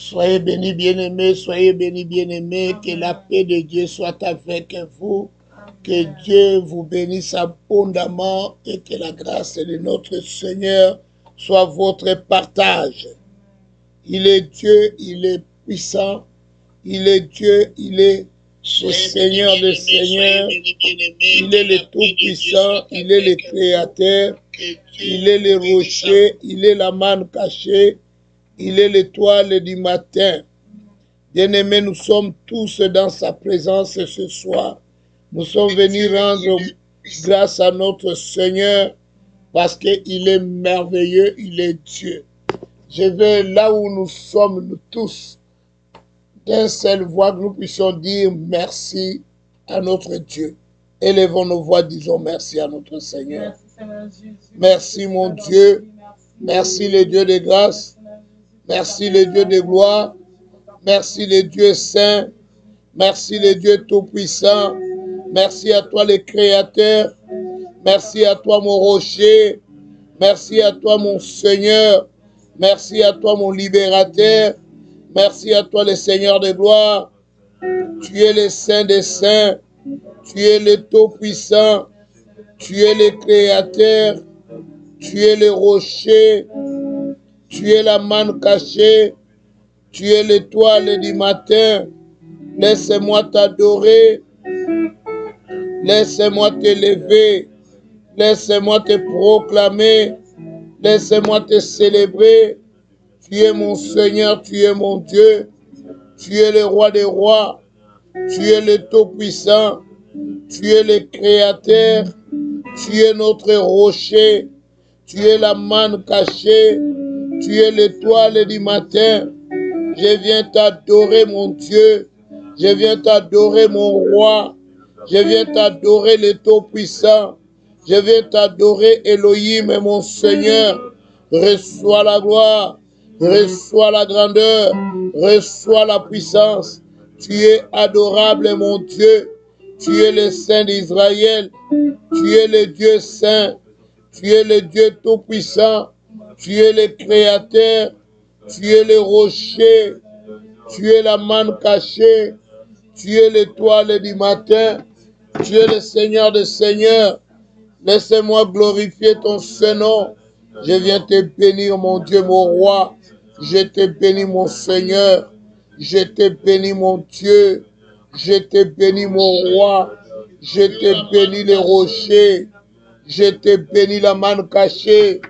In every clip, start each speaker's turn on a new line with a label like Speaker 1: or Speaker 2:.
Speaker 1: Soyez bénis, bien-aimés, soyez bénis, bien-aimés, que la paix de Dieu soit avec vous, que Dieu vous bénisse abondamment et que la grâce de notre Seigneur soit votre partage. Il est Dieu, il est puissant, il est Dieu, il est le Seigneur des Seigneurs, il est le Tout-Puissant, il est le Créateur, il est le rocher, il est la manne cachée, il est l'étoile du matin. Bien-aimés, nous sommes tous dans sa présence ce soir. Nous sommes venus rendre grâce à notre Seigneur parce qu'il est merveilleux, il est Dieu. Je vais là où nous sommes, nous tous, d'un seul voix, que nous puissions dire merci à notre Dieu. Élevons nos voix, disons merci à notre Seigneur. Merci mon Dieu, merci le Dieu de grâce, merci le Dieu de gloire, merci le Dieu saint, merci le Dieu tout-puissant, merci à toi le Créateur, merci à toi mon rocher, merci à toi mon Seigneur, merci à toi mon libérateur, merci à toi le Seigneur de gloire, tu es le Saint des saints, tu es le tout-puissant, tu es le Créateur, tu es le rocher, tu es la manne cachée, tu es l'étoile du matin. Laisse-moi t'adorer, laisse-moi t'élever, laisse-moi te proclamer, laisse-moi te célébrer. Tu es mon Seigneur, tu es mon Dieu, tu es le roi des rois, tu es le tout-puissant, tu es le Créateur, tu es notre rocher, tu es la manne cachée, tu es l'étoile du matin. Je viens t'adorer mon Dieu, je viens t'adorer mon roi, je viens t'adorer le Tout-Puissant, je viens t'adorer Elohim et mon Seigneur. Reçois la gloire, reçois la grandeur, reçois la puissance. Tu es adorable mon Dieu, tu es le Saint d'Israël, tu es le Dieu saint, tu es le Dieu tout-puissant, tu es le Créateur, tu es le rocher, tu es la manne cachée, tu es l'étoile du matin, tu es le Seigneur des seigneurs. Laisse-moi glorifier ton Saint-Nom. Je viens te bénir, mon Dieu, mon roi. Je te bénis, mon Seigneur. Je te bénis, mon Dieu. Je te bénis, mon roi. Je te bénis, les rochers. Je te bénis, la manne cachée.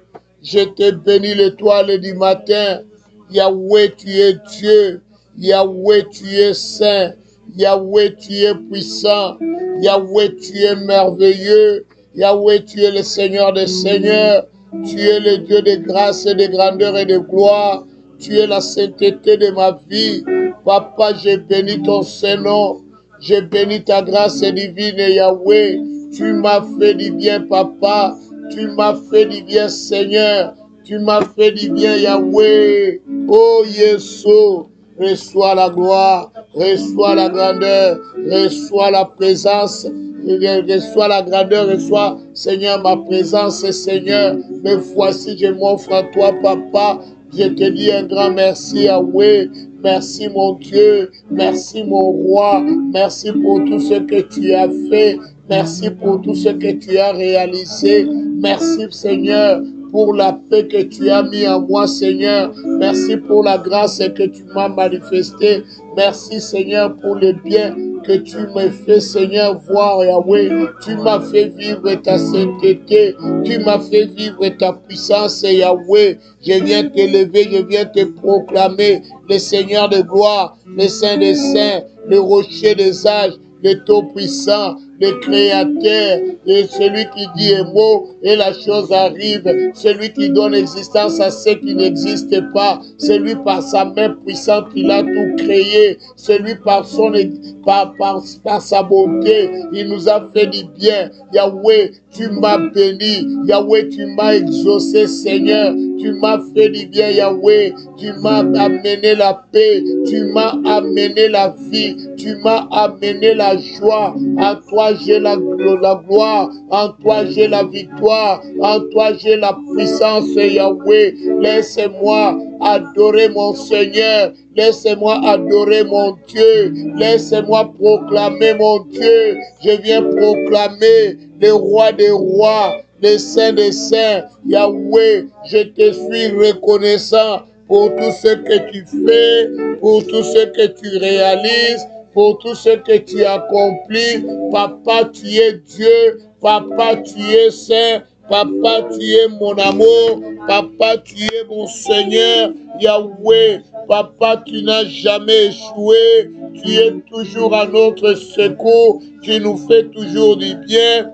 Speaker 1: Je te bénis, l'étoile du matin. Yahweh, tu es Dieu. Yahweh, tu es saint. Yahweh, tu es puissant. Yahweh, tu es merveilleux. Yahweh, tu es le Seigneur des seigneurs. Tu es le Dieu de grâce et de grandeur et de gloire. Tu es la sainteté de ma vie. Papa, je bénis ton Saint-Nom. Je bénis ta grâce divine, Yahweh. Tu m'as fait du bien, Papa. Tu m'as fait du bien, Seigneur. Tu m'as fait du bien, Yahweh. Oh, Yeshua. Reçois la gloire, reçois la grandeur, reçois la présence, reçois la grandeur, reçois, Seigneur, ma présence, Seigneur. Mais voici, je m'offre à toi, Papa. Je te dis un grand merci, Yahweh. Merci, mon Dieu. Merci, mon roi. Merci pour tout ce que tu as fait. Merci pour tout ce que tu as réalisé. Merci, Seigneur, pour la paix que tu as mis en moi, Seigneur. Merci pour la grâce que tu m'as manifestée. Merci, Seigneur, pour le bien que tu me fais, Seigneur, voir, Yahweh. Tu m'as fait vivre ta sainteté. Tu m'as fait vivre ta puissance, Yahweh. Je viens t'élever, je viens te proclamer le Seigneur de gloire, le Saint des saints, le rocher des âges, le Tout-Puissant, le Créateur, et celui qui dit un mot et la chose arrive, celui qui donne existence à ce qui n'existe pas, celui par sa main puissante il a tout créé, celui par sa bonté, il nous a fait du bien. Yahweh, tu m'as béni, Yahweh, tu m'as exaucé, Seigneur, tu m'as fait du bien, Yahweh, tu m'as amené la paix, tu m'as amené la vie, tu m'as amené la joie. À toi toi j'ai la gloire, en toi j'ai la victoire, en toi j'ai la puissance, Yahweh. Laissez-moi adorer mon Seigneur, laissez-moi adorer mon Dieu, laissez-moi proclamer mon Dieu. Je viens proclamer le roi des rois, le saint des saints. Yahweh, je te suis reconnaissant pour tout ce que tu fais, pour tout ce que tu réalises, pour tout ce que tu accomplis. Papa, tu es Dieu. Papa, tu es saint. Papa, tu es mon amour. Papa, tu es mon Seigneur. Yahweh, Papa, tu n'as jamais échoué. Tu es toujours à notre secours. Tu nous fais toujours du bien.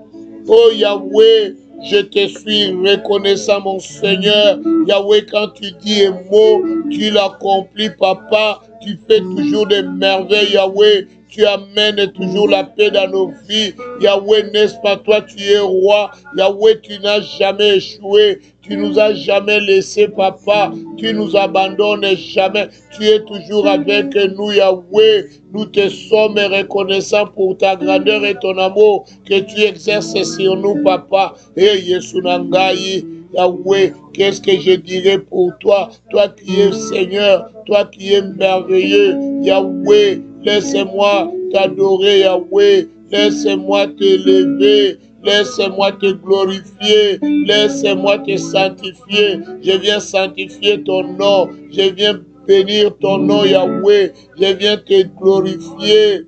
Speaker 1: Oh Yahweh, je te suis reconnaissant, mon Seigneur. Yahweh, quand tu dis un mot, tu l'accomplis, Papa. Tu fais toujours des merveilles, Yahweh. Tu amènes toujours la paix dans nos vies. Yahweh, n'est-ce pas toi, tu es roi. Yahweh, tu n'as jamais échoué. Tu nous as jamais laissé, Papa. Tu nous abandonnes jamais. Tu es toujours avec nous, Yahweh. Nous te sommes reconnaissants pour ta grandeur et ton amour que tu exerces sur nous, Papa. Et Yesunangaï, Yahweh, qu'est-ce que je dirais pour toi? Toi qui es Seigneur, toi qui es merveilleux, Yahweh, laisse-moi t'adorer, Yahweh. Laisse-moi t'élever. Laisse-moi te glorifier. Laisse-moi te sanctifier. Je viens sanctifier ton nom. Je viens bénir ton nom, Yahweh. Je viens te glorifier.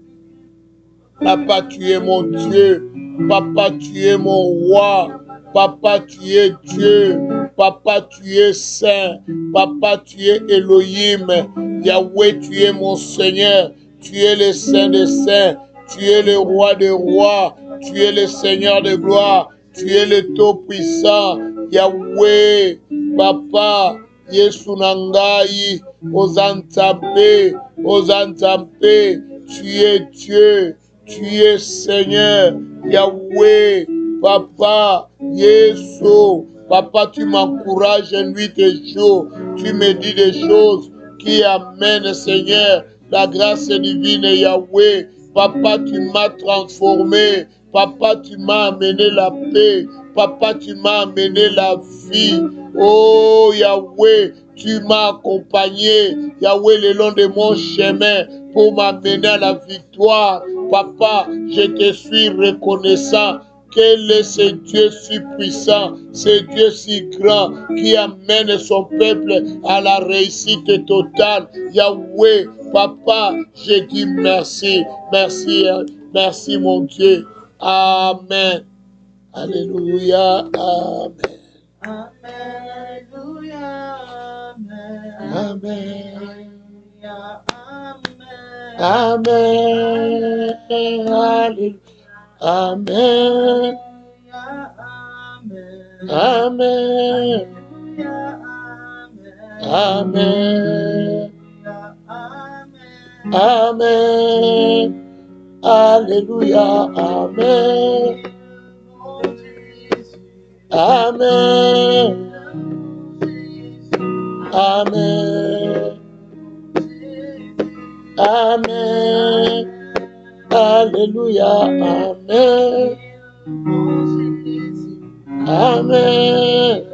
Speaker 1: Papa, tu es mon Dieu. Papa, tu es mon roi. Papa, tu es Dieu. Papa, tu es saint. Papa, tu es Elohim. Yahweh, tu es mon Seigneur. Tu es le Saint des saints. Tu es le roi des rois. Tu es le Seigneur de gloire. Tu es le Tout-Puissant. Yahweh, Papa, Yesunangai, Ozantampe, Ozantampe. Tu es Dieu. Tu es Seigneur. Yahweh, Papa, Yesu. Papa, tu m'encourages nuit et jour. Tu me dis des choses qui amènent, Seigneur, la grâce divine, Yahweh. Papa, tu m'as transformé. Papa, tu m'as amené la paix. Papa, tu m'as amené la vie. Oh, Yahweh, tu m'as accompagné, Yahweh, le long de mon chemin pour m'amener à la victoire. Papa, je te suis reconnaissant. Quel est ce Dieu si puissant, ce Dieu si grand qui amène son peuple à la réussite totale. Yahweh, Papa, je dis merci, merci, merci mon Dieu. Amen. Alléluia, amen.
Speaker 2: Alléluia, amen.
Speaker 1: Amen.
Speaker 2: Amen.
Speaker 1: Amen. Alléluia. Amen. Amen. Amen. Amen. Alléluia. Amen. Amen. Amen. Amen. Alléluia. Amen. Amen.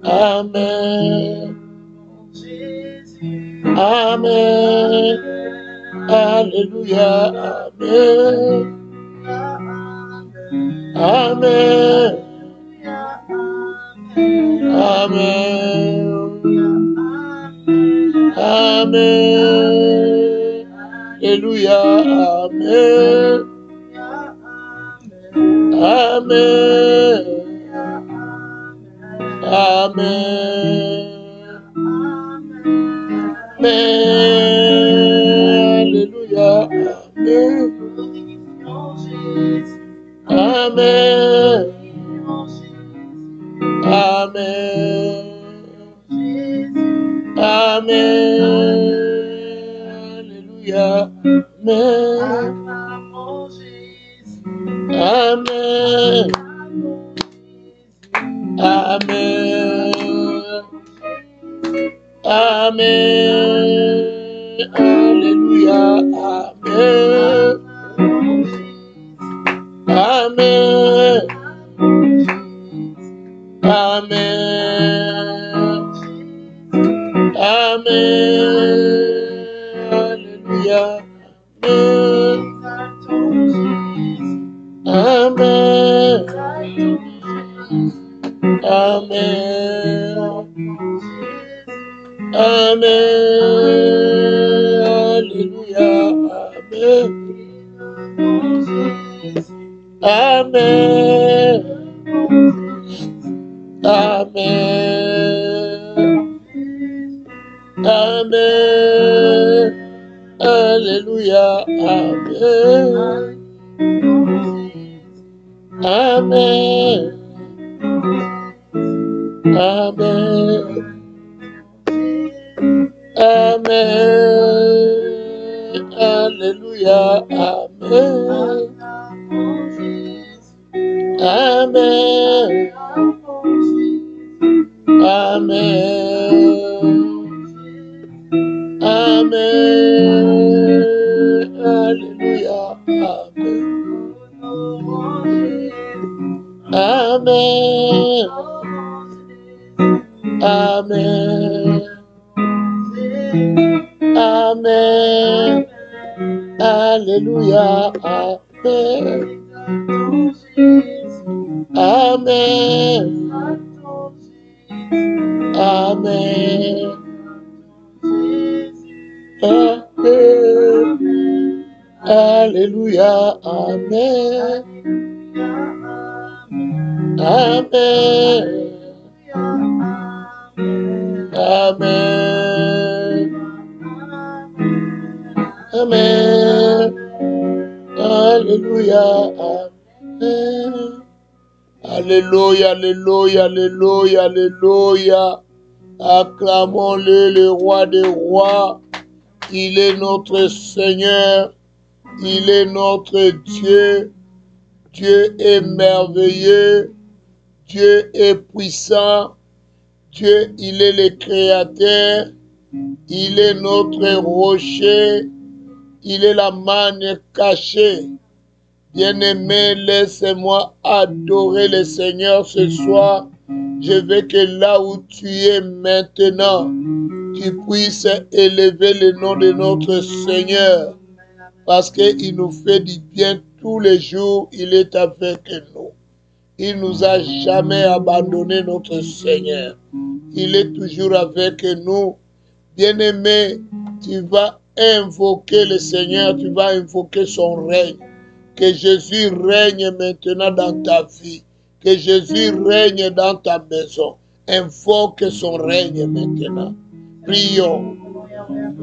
Speaker 1: Amen. Amen. Alléluia. Amen. Amen. Amen. Amen. Alléluia. Amen. Amen. Amen. Alléluia. Amen. Amen. Amen. Alléluia. Amen. Amen. Amen. Alléluia. Amen. Amen. Amen. Amen. Alléluia. Amen. Amen. Amen. Alléluia. Amen. Amen. Amen. Alléluia. Amen. Amen. Amen. Amen. Alléluia. Amen. Amen. Amen. Amen. Alléluia. Amen. Amen. Amen. Alléluia. Amen. Amen. Amen. Amen. Alléluia. Amen. Amen. Amen. Amen. Alléluia. Amen. Alléluia, alléluia, alléluia, alléluia. Acclamons-le, le roi des rois. Il est notre Seigneur. Il est notre Dieu. Dieu est merveilleux. Dieu est puissant. Dieu, il est le Créateur. Il est notre rocher. Il est la manne cachée. Bien-aimé, laisse-moi adorer le Seigneur ce soir. Je veux que là où tu es maintenant, tu puisses élever le nom de notre Seigneur. Parce qu'il nous fait du bien tous les jours. Il est avec nous. Il nous a jamais abandonné, notre Seigneur. Il est toujours avec nous. Bien-aimé, tu vas invoquer le Seigneur, tu vas invoquer son règne. Que Jésus règne maintenant dans ta vie. Que Jésus règne dans ta maison. Invoque son règne maintenant. Prions.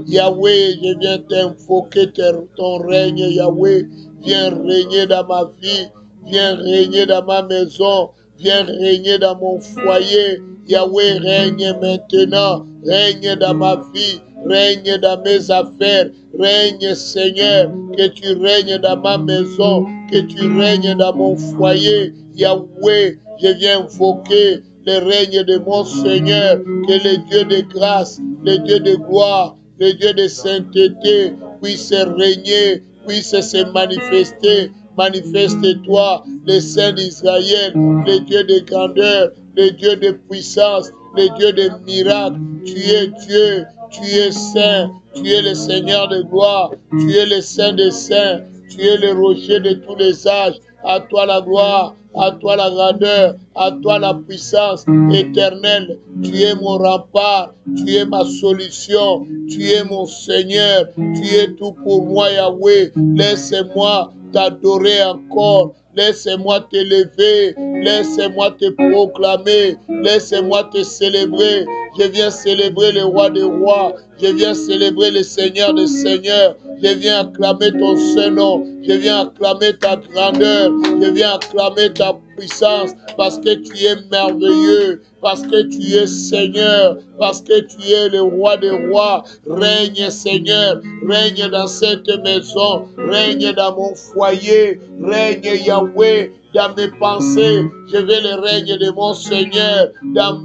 Speaker 1: Yahweh, je viens t'invoquer ton règne. Yahweh, viens régner dans ma vie. Viens régner dans ma maison. Viens régner dans mon foyer. Yahweh, règne maintenant. Règne dans ma vie. Règne dans mes affaires. Règne, Seigneur, que tu règnes dans ma maison, que tu règnes dans mon foyer. Yahweh, je viens invoquer le règne de mon Seigneur, que le Dieu de grâce, le Dieu de gloire, le Dieu de sainteté puisse régner, puisse se manifester. Manifeste-toi, le Saint d'Israël, le Dieu de grandeur, le Dieu de puissance, le Dieu de miracles. Tu es Dieu, tu es saint, tu es le Seigneur de gloire, tu es le Saint des saints, tu es le rocher de tous les âges. À toi la gloire, à toi la grandeur, à toi la puissance éternelle. Tu es mon rempart, tu es ma solution, tu es mon Seigneur, tu es tout pour moi, Yahweh. Laisse-moi t'adorer encore. Laisse-moi t'élever, laisse-moi te proclamer, laisse-moi te célébrer. Je viens célébrer le roi des rois, je viens célébrer le Seigneur des seigneurs, je viens acclamer ton Saint-Nom, je viens acclamer ta grandeur, je viens acclamer ta puissance, parce que tu es merveilleux, parce que tu es Seigneur, parce que tu es le roi des rois. Règne Seigneur, règne dans cette maison, règne dans mon foyer, règne Yahweh, dans mes pensées, je veux le règne de mon Seigneur, dans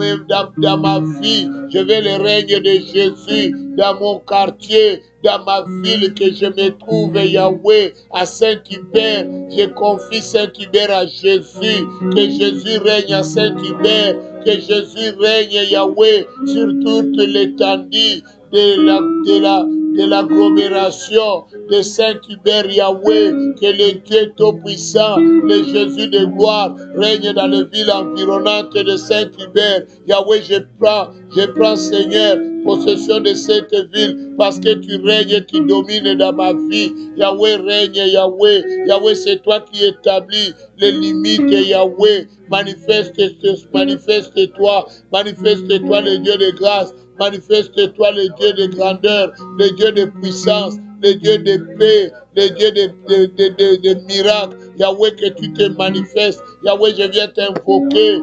Speaker 1: ma vie, je veux le règne de Jésus, dans mon quartier, dans ma ville que je me trouve, Yahweh, à Saint-Hubert, je confie Saint-Hubert à Jésus, que Jésus règne à Saint-Hubert, que Jésus règne, Yahweh, sur toute l'étendue de l'agglomération de Saint-Hubert, Yahweh, que le Dieu Tout-Puissant, le Jésus de gloire, règne dans les villes environnantes de Saint-Hubert. Yahweh, je prends, Seigneur, possession de cette ville, parce que tu règnes et tu domines dans ma vie. Yahweh règne, Yahweh. Yahweh, c'est toi qui établis les limites, Yahweh. Manifeste-toi, manifeste-toi le Dieu de grâce. Manifeste-toi le Dieu de grandeur, le Dieu de puissance, le Dieu de paix, le Dieu de miracles. Yahweh, que tu te manifestes. Yahweh, je viens t'invoquer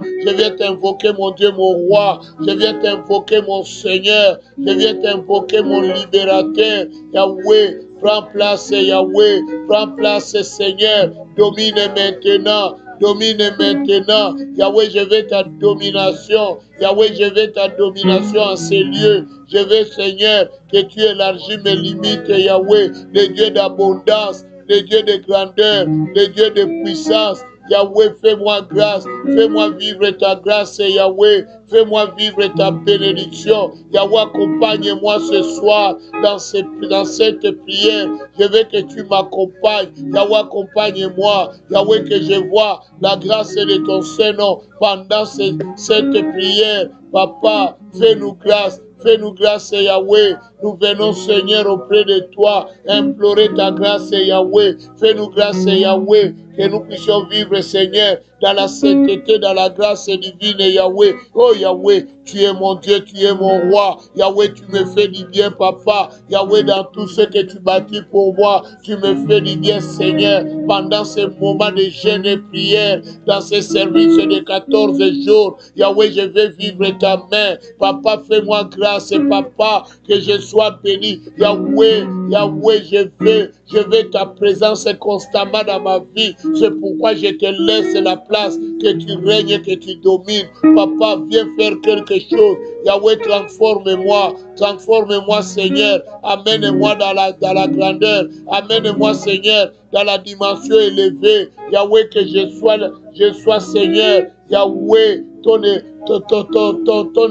Speaker 1: mon Dieu, mon roi. Je viens t'invoquer mon Seigneur. Je viens t'invoquer mon libérateur. Yahweh, prends place, Yahweh. Prends place, Seigneur. Domine maintenant. Domine maintenant. Yahweh, je veux ta domination. Yahweh, je veux ta domination en ces lieux. Je veux, Seigneur, que tu élargis mes limites, Yahweh, le Dieu d'abondance, le Dieu de grandeur, le Dieu de puissance. Yahweh, fais-moi grâce, fais-moi vivre ta grâce, Yahweh, fais-moi vivre ta bénédiction. Yahweh, accompagne-moi ce soir dans cette prière. Je veux que tu m'accompagnes. Yahweh, accompagne-moi. Yahweh, que je vois la grâce de ton Saint-Nom pendant cette prière. Papa, fais-nous grâce. Fais-nous grâce, Yahweh. Nous venons, Seigneur, auprès de toi, implorer ta grâce, Yahweh. Fais-nous grâce, Yahweh, que nous puissions vivre, Seigneur, dans la sainteté, dans la grâce divine, Yahweh. Oh, Yahweh, tu es mon Dieu, tu es mon roi. Yahweh, tu me fais du bien, Papa. Yahweh, dans tout ce que tu bâtis pour moi, tu me fais du bien, Seigneur. Pendant ces moments de jeûne et prière, dans ces services de 14 jours, Yahweh, je vais vivre ta main. Papa, fais-moi grâce, Papa, que je sois béni. Yahweh, Yahweh, je veux ta présence constamment dans ma vie. C'est pourquoi je te laisse la place, que tu règnes, que tu domines. Papa, viens faire quelque chose. Yahweh, transforme-moi, Seigneur. Amène-moi dans la grandeur. Amène-moi, Seigneur, dans la dimension élevée. Yahweh, que je sois, Seigneur. Yahweh, ton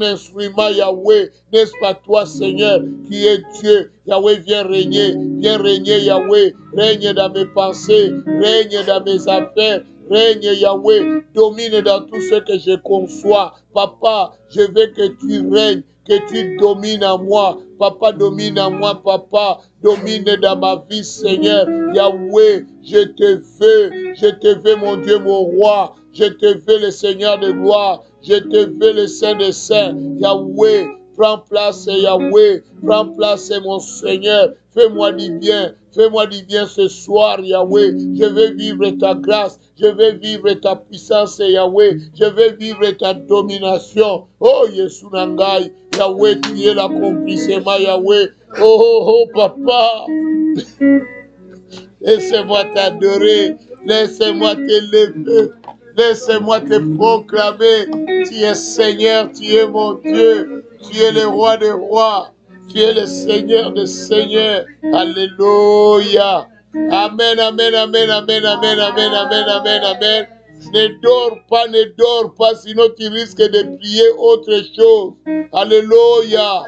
Speaker 1: instrument, Yahweh, n'est-ce pas toi, Seigneur, qui es Dieu? Yahweh, viens régner, Yahweh, règne dans mes pensées, règne dans mes affaires, règne, Yahweh, domine dans tout ce que je conçois. Papa, je veux que tu règnes, que tu domines en moi. Papa, domine en moi, Papa, domine dans ma vie, Seigneur. Yahweh, je te veux, mon Dieu, mon roi. Je te veux, le Seigneur de gloire. Je te veux, le Saint des Saints. Yahweh, prends place, Yahweh. Prends place, mon Seigneur. Fais-moi du bien ce soir, Yahweh. Je veux vivre ta grâce. Je veux vivre ta puissance, Yahweh. Je veux vivre ta domination. Oh, Yesu Nangai. Yahweh, tu es l'accomplissement, Yahweh. Oh, Papa. Laisse-moi t'adorer. Laisse-moi t'élever. Laisse-moi te proclamer. Tu es Seigneur, tu es mon Dieu. Tu es le roi des rois. Tu es le Seigneur des seigneurs. Alléluia. Amen, amen, amen, amen, amen, amen, amen, amen, amen. Ne dors pas, sinon tu risques de prier autre chose. Alléluia.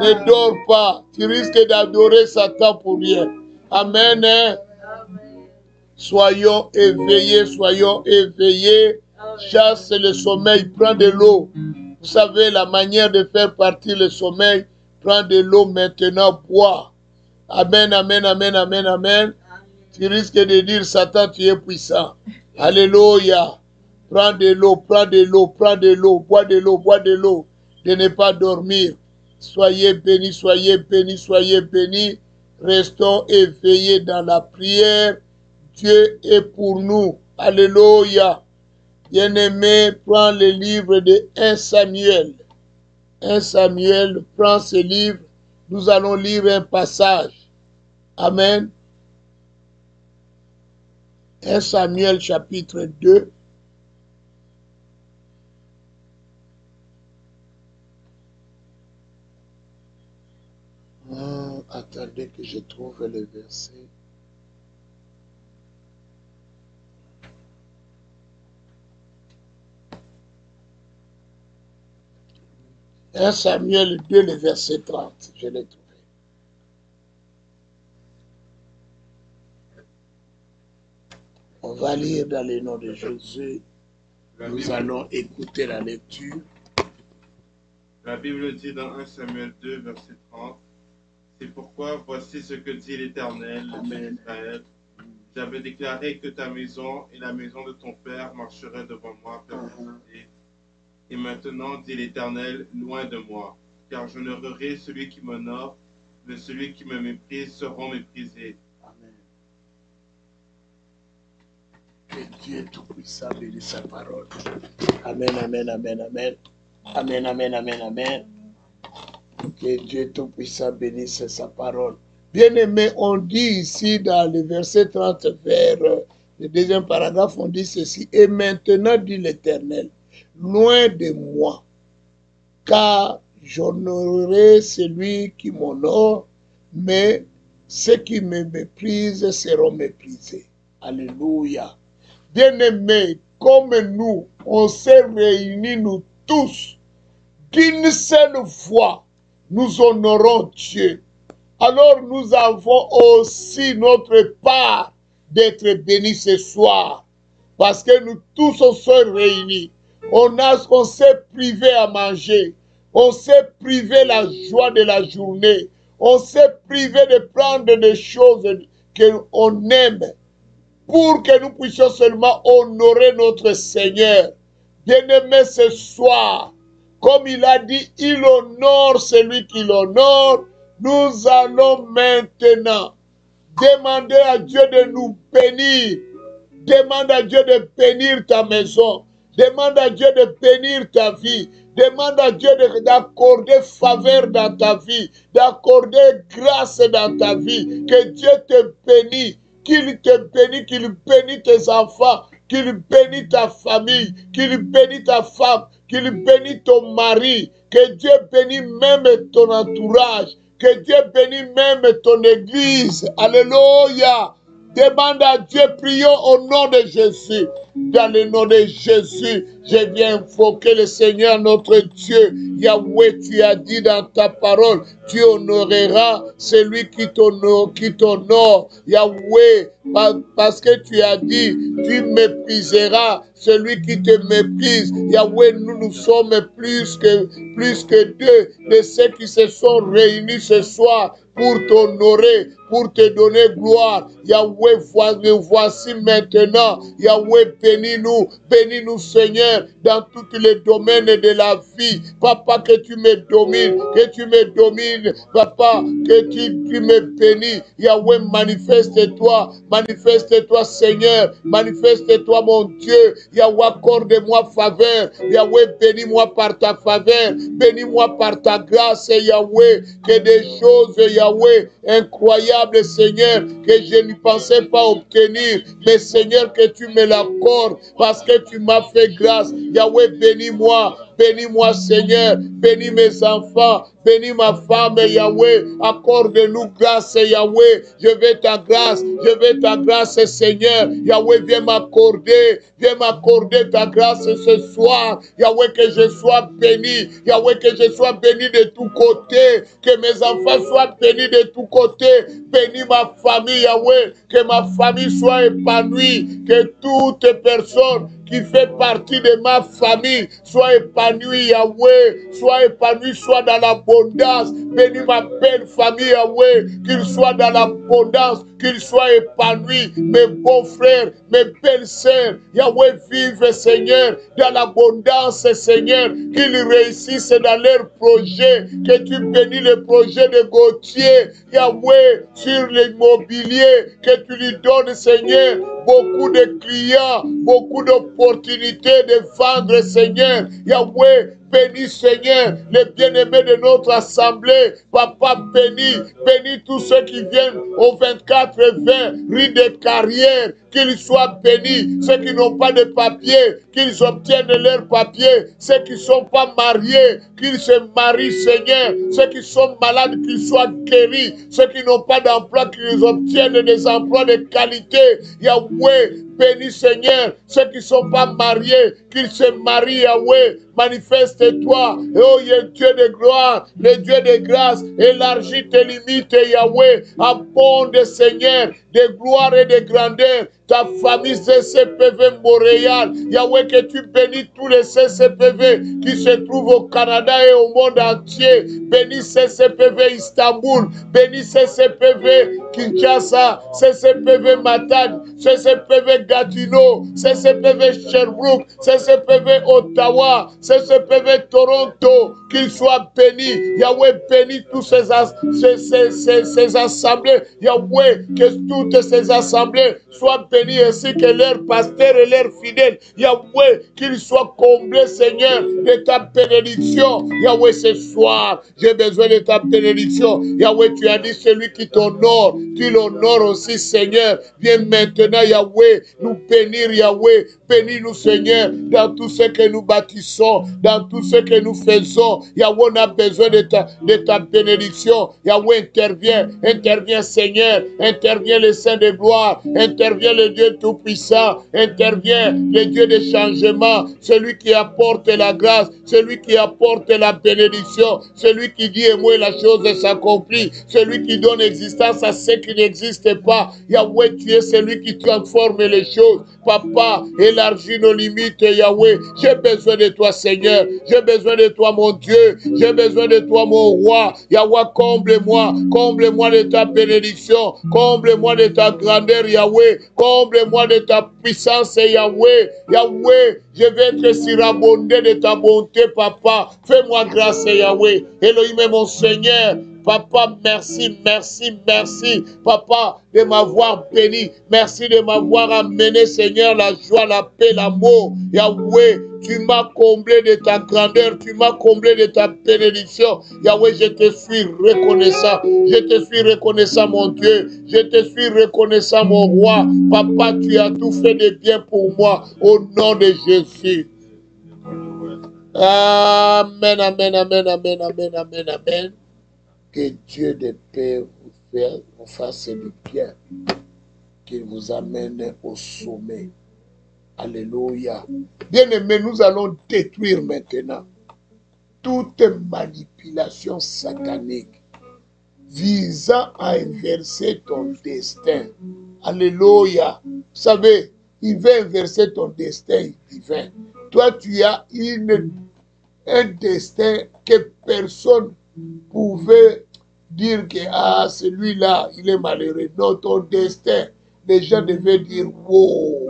Speaker 1: Ne dors pas, tu risques d'adorer Satan pour rien. Amen. Soyons éveillés, chasse le sommeil, prends de l'eau. Vous savez la manière de faire partir le sommeil, prends de l'eau maintenant, bois. Amen, amen, amen, amen, amen. Tu risques de dire, Satan, tu es puissant. Alléluia. Prends de l'eau, bois de l'eau, de ne pas dormir. Soyez bénis, soyez bénis. Restons éveillés dans la prière. Dieu est pour nous. Alléluia. Bien-aimé, prends le livre de 1 Samuel. 1 Samuel, prends ce livre. Nous allons lire un passage. Amen. 1 Samuel chapitre 2. Attendez que je trouve le verset. « 1 Samuel 2, le verset 30. Je l'ai trouvé. On va lire dans le nom de Jésus. Nous allons écouter la lecture.
Speaker 3: La Bible dit dans 1 Samuel 2, verset 30, « C'est pourquoi voici ce que dit l'Éternel, le Dieu d'Israël. J'avais déclaré que ta maison et la maison de ton père marcheraient devant moi perpétuité. Et maintenant, dit l'Éternel, loin de moi, car j'honorerai celui qui m'honore, mais celui qui me méprise seront méprisés. »
Speaker 1: Amen. Que Dieu Tout-Puissant bénisse sa parole. Amen, amen, amen, amen. Amen, amen, amen, amen. Que Dieu Tout-Puissant bénisse sa parole. Bien-aimé, on dit ici dans le verset 30 vers le deuxième paragraphe, on dit ceci. Et maintenant, dit l'Éternel, loin de moi, car j'honorerai celui qui m'honore, mais ceux qui me méprisent seront méprisés. Alléluia. Bien-aimés, comme nous, on s'est réunis, nous tous, d'une seule voix, nous honorons Dieu. Alors nous avons aussi notre part d'être bénis ce soir, parce que nous tous on s'est réunis. On s'est privé à manger, on s'est privé la joie de la journée, on s'est privé de prendre des choses qu'on aime, pour que nous puissions seulement honorer notre Seigneur. Bien-aimé, ce soir, comme il a dit, il honore celui qui l'honore. Nous allons maintenant demander à Dieu de nous bénir. Demande à Dieu de bénir ta maison. Demande à Dieu de bénir ta vie. Demande à Dieu d'accorder faveur dans ta vie, d'accorder grâce dans ta vie. Que Dieu te bénisse. Qu'il te bénisse, qu'il bénisse tes enfants, qu'il bénisse ta famille, qu'il bénisse ta femme, qu'il bénisse ton mari, que Dieu bénisse même ton entourage, que Dieu bénisse même ton église. Alléluia. Demande à Dieu, prions au nom de Jésus. Dans le nom de Jésus, je viens invoquer le Seigneur notre Dieu. Yahweh, tu as dit dans ta parole, tu honoreras celui qui t'honore. Yahweh, parce que tu as dit, tu mépriseras celui qui te méprise. Yahweh, nous sommes plus que deux de ceux qui se sont réunis ce soir pour t'honorer, pour te donner gloire. Yahweh, voici maintenant. Yahweh, bénis-nous Seigneur, dans tous les domaines de la vie. Papa, que tu me domines, Papa, que tu me bénis. Yahweh, manifeste-toi Seigneur, manifeste-toi mon Dieu. Yahweh, accorde-moi faveur. Yahweh, bénis-moi par ta faveur, bénis-moi par ta grâce, Yahweh, que des choses, Yahweh, incroyables, Seigneur, que je ne pensais pas obtenir, mais Seigneur, que tu me l'accordes, parce que tu m'as fait grâce. Yahweh, bénis-moi Seigneur, bénis mes enfants, bénis ma femme, Yahweh, accorde-nous grâce, Yahweh, je veux ta grâce, Seigneur. Yahweh, viens m'accorder ta grâce ce soir. Yahweh, que je sois béni. Yahweh, que je sois béni de tous côtés. Que mes enfants soient bénis de tous côtés. Bénis ma famille, Yahweh. Que ma famille soit épanouie. Que toute personne qui fait partie de ma famille soit épanouie, Yahweh. Soit épanouie, soit dans l'abondance. Bénis ma belle famille, Yahweh. Qu'il soit dans l'abondance, qu'il soit épanoui. Mes beaux frères, mes belles sœurs, Yahweh, vive, Seigneur, dans l'abondance, Seigneur. Qu'ils réussissent dans leurs projets. Que tu bénis le projet de Gauthier, Yahweh, sur l'immobilier. Que tu lui donnes, Seigneur, beaucoup de clients, beaucoup de l'opportunité de vendre, Seigneur. Yahweh, bénis, Seigneur, les bien-aimés de notre assemblée. Papa, bénis tous ceux qui viennent au 24-20, rue des Carrières, qu'ils soient bénis. Ceux qui n'ont pas de papier, qu'ils obtiennent leurs papiers. Ceux qui ne sont pas mariés, qu'ils se marient, Seigneur. Ceux qui sont malades, qu'ils soient guéris. Ceux qui n'ont pas d'emploi, qu'ils obtiennent des emplois de qualité. Yahweh, bénis, Seigneur, ceux qui ne sont pas mariés, qu'ils se marient, Yahweh. Manifeste-toi, oh Dieu de gloire, le Dieu de grâce, élargis tes limites, Yahweh, abonde, Seigneur, de gloire et de grandeur. Ta famille CCPV Montréal, Yahweh, que tu bénis tous les CCPV qui se trouvent au Canada et au monde entier. Bénis CCPV Istanbul, bénis CCPV Kinshasa, CCPV Matane, CCPV Gatineau, CCPV Sherbrooke, CCPV Ottawa, CCPV Toronto, qu'ils soient bénis. Yahweh, bénis tous ces assemblées. Yahweh, que toutes ces assemblées soient bénies ainsi que leurs pasteurs et leurs fidèles. Yahweh, qu'ils soient comblés, Seigneur, de ta bénédiction. Yahweh, ce soir, j'ai besoin de ta bénédiction. Yahweh, tu as dit celui qui t'honore, tu l'honores aussi, Seigneur. Viens maintenant, Yahweh, nous bénir, Yahweh. Bénis-nous, Seigneur, dans tout ce que nous bâtissons, dans tout ce que nous faisons. Yahweh, on a besoin de ta bénédiction. Yahweh, interviens, Seigneur. Interviens, le Saint de gloire. Interviens, le Dieu tout-puissant. Interviens, le Dieu de changement. Celui qui apporte la grâce. Celui qui apporte la bénédiction. Celui qui dit et moi la chose s'accomplit. Celui qui donne existence à ceux qui n'existent pas. Yahweh, tu es celui qui transforme les choses. Papa, élargis nos limites, Yahweh. J'ai besoin de toi, Seigneur. J'ai besoin de toi, mon Dieu. J'ai besoin de toi, mon roi. Yahweh, comble-moi. Comble-moi de ta bénédiction. Comble-moi de ta grandeur, Yahweh. Comble-moi de ta puissance, Yahweh. Yahweh, je vais être surabondé de ta bonté, Papa. Fais-moi grâce, Yahweh. Elohim, mon Seigneur. Papa, merci, merci, merci, Papa, de m'avoir béni. Merci de m'avoir amené, Seigneur, la joie, la paix, l'amour. Yahweh, tu m'as comblé de ta grandeur, tu m'as comblé de ta bénédiction. Yahweh, je te suis reconnaissant. Je te suis reconnaissant, mon Dieu. Je te suis reconnaissant, mon roi. Papa, tu as tout fait de bien pour moi. Au nom de Jésus. Amen, amen, amen, amen, amen, amen, amen. Que Dieu de paix vous fasse du bien, qu'il vous amène au sommet. Alléluia. Bien-aimés, nous allons détruire maintenant toute manipulation satanique visant à inverser ton destin. Alléluia. Vous savez, il veut inverser ton destin divin. Toi, tu as un destin que personne pouvait dire que celui-là, il est malheureux. Non, ton destin, les gens devaient dire, wow,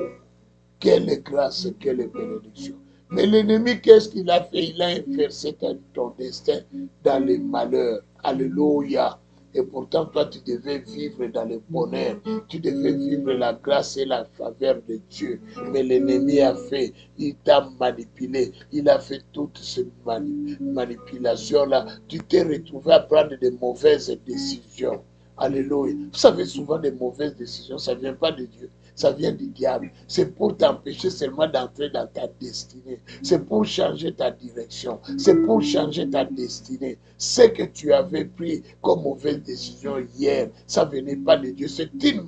Speaker 1: quelle grâce, quelle bénédiction. Mais l'ennemi, qu'est-ce qu'il a fait? Il a inversé ton destin dans les malheurs. Alléluia. Et pourtant, toi, tu devais vivre dans le bonheur. Tu devais vivre la grâce et la faveur de Dieu. Mais l'ennemi a fait, il t'a manipulé. Il a fait toutes ces manipulations-là. Tu t'es retrouvé à prendre de mauvaises décisions. Alléluia. Vous savez, souvent, des mauvaises décisions, ça ne vient pas de Dieu. Ça vient du diable. C'est pour t'empêcher seulement d'entrer dans ta destinée. C'est pour changer ta direction. C'est pour changer ta destinée. Ce que tu avais pris comme mauvaise décision hier, ça ne venait pas de Dieu. C'est une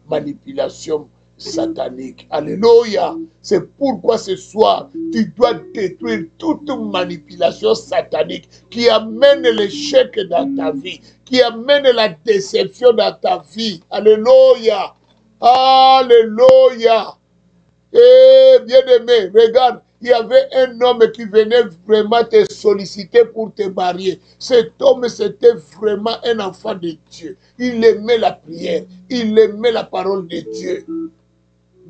Speaker 1: manipulation satanique. Alléluia. C'est pourquoi ce soir, tu dois détruire toute manipulation satanique qui amène l'échec dans ta vie, qui amène la déception dans ta vie. Alléluia. Alléluia. Et bien-aimé, regarde, il y avait un homme qui venait vraiment te solliciter pour te marier. Cet homme, c'était vraiment un enfant de Dieu. Il aimait la prière, il aimait la parole de Dieu.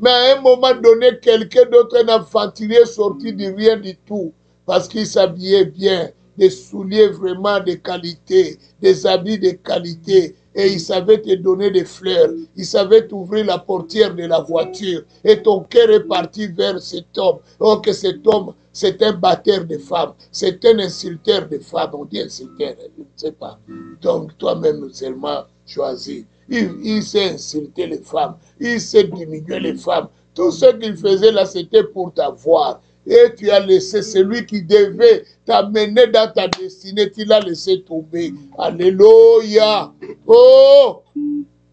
Speaker 1: Mais à un moment donné, quelqu'un d'autre, un enfantillé, sorti de rien du tout, parce qu'il s'habillait bien, des souliers vraiment de qualité, des habits de qualité. Et il savait te donner des fleurs. Il savait t'ouvrir la portière de la voiture. Et ton cœur est parti vers cet homme. Oh, que cet homme, c'est un batteur de femmes. C'est un insulteur de femmes. On dit insulteur, je ne sais pas. Donc, toi-même seulement choisi. Il sait insulter les femmes. Il sait diminuer les femmes. Tout ce qu'il faisait là, c'était pour t'avoir. Et tu as laissé celui qui devait t'amener dans ta destinée, tu l'as laissé tomber. Alléluia. Oh,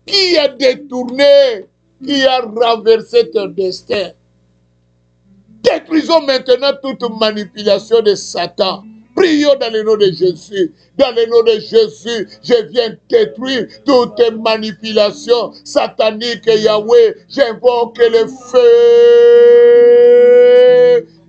Speaker 1: qui a détourné, qui a renversé ton destin. Détruisons maintenant toute manipulation de Satan. Prions dans le nom de Jésus. Dans le nom de Jésus, je viens détruire toutes les manipulations sataniques, Yahweh. J'invoque le feu.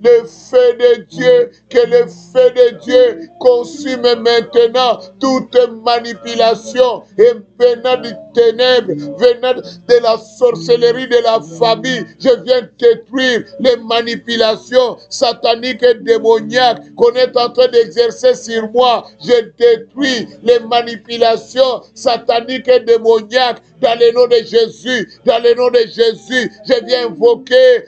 Speaker 1: Le feu de Dieu, que le feu de Dieu consume maintenant toute manipulation et venant du ténèbre, venant de la sorcellerie de la famille. Je viens détruire les manipulations sataniques et démoniaques qu'on est en train d'exercer sur moi. Je détruis les manipulations sataniques et démoniaques dans le nom de Jésus. Dans le nom de Jésus, je viens invoquer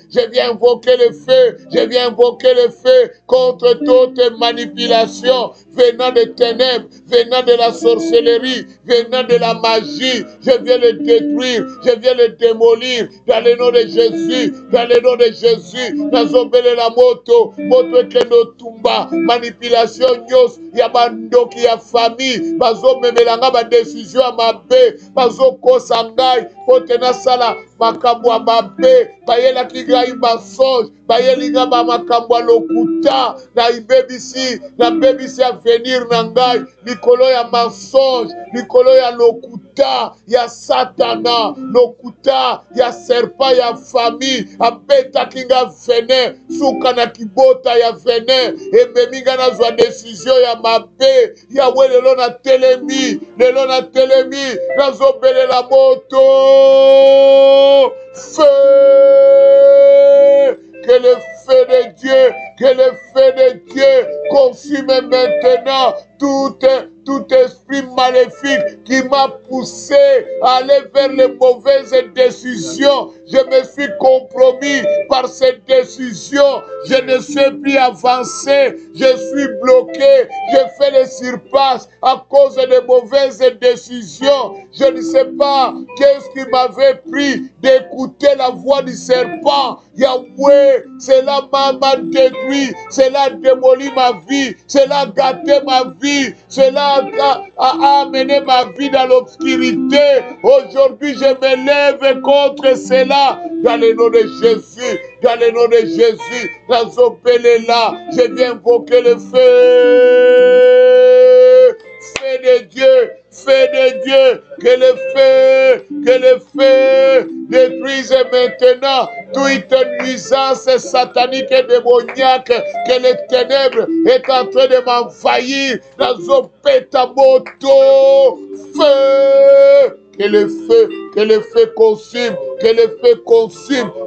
Speaker 1: le feu, je viens invoquer le feu contre toute manipulation venant des ténèbres, venant de la sorcellerie, venant de la magie. Je viens le détruire, je viens le démolir dans le nom de Jésus, dans le nom de Jésus. Nazobele la moto, moto kendo tumba, manipulation nyos, ya bandoki ya famille, bazo memelanga ba décision à ma paix, bazo kosangai, potena sala makambo ya mabe, bayela kigai basonge, bayelinga ba makambo ya lokuta, na ibebisi, na bebisi avenir na ngai, likolo ya mensonge, likolo ya lokuta, ya satana, lokuta, ya serpent ya famille, abeta kinga venin, suka na kibota ya venin, ememinga na zwa décision ya mabe, yawe lelo na telemi, nazobele la moto, feu, que le feu de Dieu, que le feu de Dieu consume maintenant tout esprit maléfique qui m'a poussé à aller vers les mauvaises décisions. Je me suis compromis par ces décisions. Je ne sais plus avancer. Je suis bloqué. Je fais les surpasses à cause de mauvaises décisions. Je ne sais pas qu'est-ce qui m'avait pris d'écouter la voix du serpent. Yahweh, cela m'a détruit. Cela a démoli ma vie. Cela a gâté ma vie. Cela a amené ma vie dans l'obscurité. Aujourd'hui, je me lève contre cela. Dans le nom de Jésus, dans le nom de Jésus, je viens invoquer le feu. Feu de Dieu, que le feu détruise maintenant toute nuisance satanique et démoniaque, que les ténèbres est en train de m'envahir dans un pétamoto. Feu! Que le feu consume,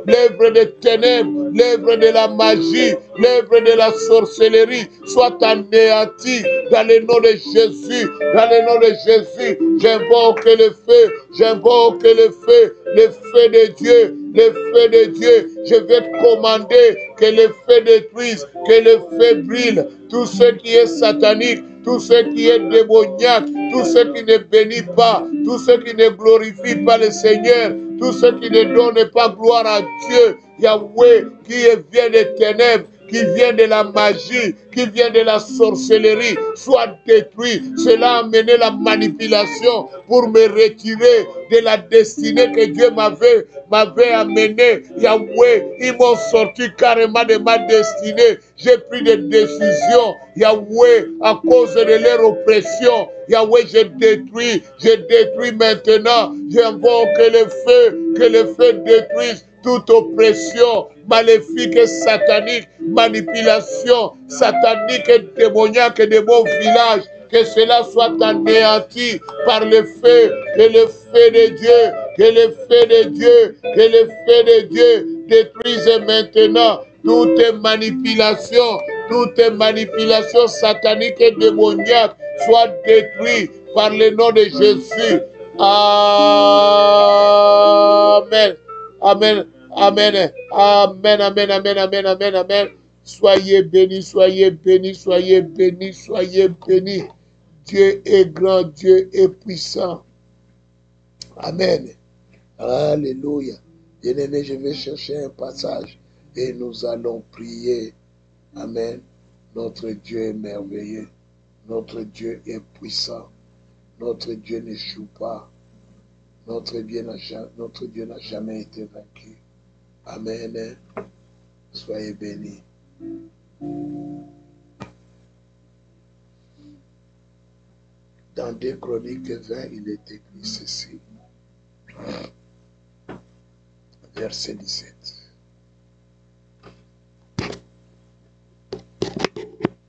Speaker 1: l'œuvre des ténèbres, l'œuvre de la magie, l'œuvre de la sorcellerie, soit anéantie dans le nom de Jésus, dans le nom de Jésus. J'invoque le feu de Dieu, le feu de Dieu. Je vais te commander que le feu détruise, que le feu brûle tout ce qui est satanique, tout ce qui est démoniaque, tout ce qui ne bénit pas, tout ce qui ne glorifie pas le Seigneur, tout ce qui ne donne pas gloire à Dieu, Yahweh, qui vient des ténèbres, qui vient de la magie, qui vient de la sorcellerie, soit détruit. Cela a amené la manipulation pour me retirer de la destinée que Dieu m'avait amenée. Yahweh, ils m'ont sorti carrément de ma destinée. J'ai pris des décisions, Yahweh, à cause de leur oppression. Yahweh, je détruis maintenant. J'invoque que le feu détruise toute oppression maléfique et satanique, manipulation satanique et démoniaque de mon village, que cela soit anéanti par le feu, que le feu de Dieu détruise maintenant toute manipulation Toute manipulation satanique et démoniaque soit détruite par le nom de Jésus. Amen. Amen. Amen. Amen. Amen. Amen. Amen. Amen. Amen. Soyez bénis, soyez bénis, soyez bénis, soyez bénis. Dieu est grand, Dieu est puissant. Amen. Alléluia. Bien-aimé, je vais chercher un passage et nous allons prier. Amen. Notre Dieu est merveilleux. Notre Dieu est puissant. Notre Dieu n'échoue pas. Notre Dieu n'a jamais été vaincu. Amen. Soyez bénis. Dans 2 Chroniques 20, il est écrit ceci. Verset 17.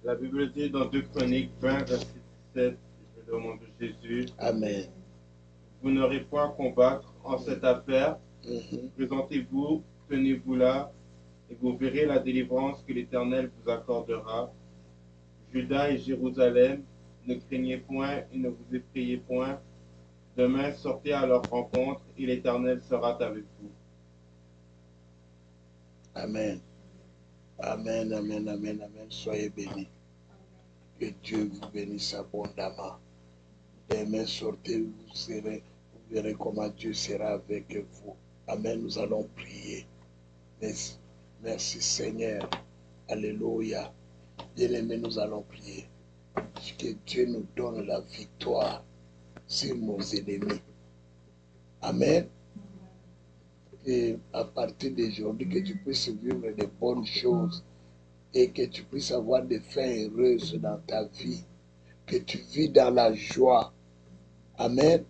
Speaker 3: La Bible dit dans 2 Chroniques 20, verset 17, je le nom de Jésus.
Speaker 1: Amen.
Speaker 3: Vous n'aurez point à combattre en cette affaire. Présentez-vous, tenez-vous là, et vous verrez la délivrance que l'Éternel vous accordera. Juda et Jérusalem, ne craignez point et ne vous effrayez point. Demain, sortez à leur rencontre et l'Éternel sera avec vous.
Speaker 1: Amen. Amen, amen, amen, amen. Soyez bénis. Que Dieu vous bénisse abondamment. Demain, sortez, vous verrez comment Dieu sera avec vous. Amen. Nous allons prier. Merci Seigneur. Alléluia. Bien-aimés, nous allons prier. Que Dieu nous donne la victoire sur nos ennemis. Amen. Et à partir d'aujourd'hui, que tu puisses vivre de bonnes choses et que tu puisses avoir des fins heureuses dans ta vie. Que tu vis dans la joie. Amen.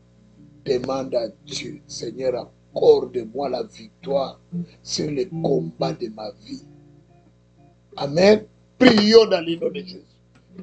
Speaker 1: Demande à Dieu, Seigneur, accorde-moi la victoire sur les combats de ma vie. Amen. Prions dans le nom de Jésus.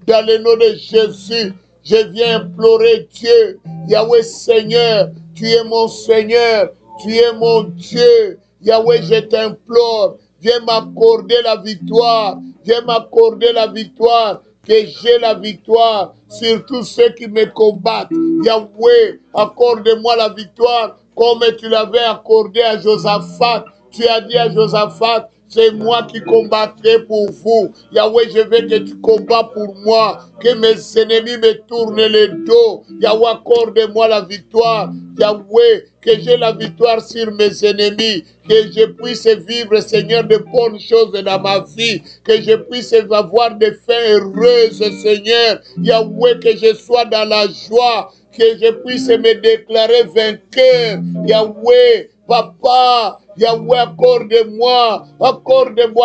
Speaker 1: Dans le nom de Jésus, je viens implorer Dieu. Yahweh Seigneur, tu es mon Seigneur, tu es mon Dieu. Yahweh, je t'implore, viens m'accorder la victoire. Viens m'accorder la victoire. Que j'ai la victoire sur tous ceux qui me combattent. Yahweh, accorde-moi la victoire comme tu l'avais accordé à Josaphat. Tu as dit à Josaphat, c'est moi qui combattrai pour vous. Yahweh, je veux que tu combats pour moi. Que mes ennemis me tournent le dos. Yahweh, accorde-moi la victoire. Yahweh, que j'ai la victoire sur mes ennemis. Que je puisse vivre, Seigneur, de bonnes choses dans ma vie. Que je puisse avoir des fins heureuses, Seigneur. Yahweh, que je sois dans la joie. Que je puisse me déclarer vainqueur. Yahweh, Papa, Yahweh, accorde-moi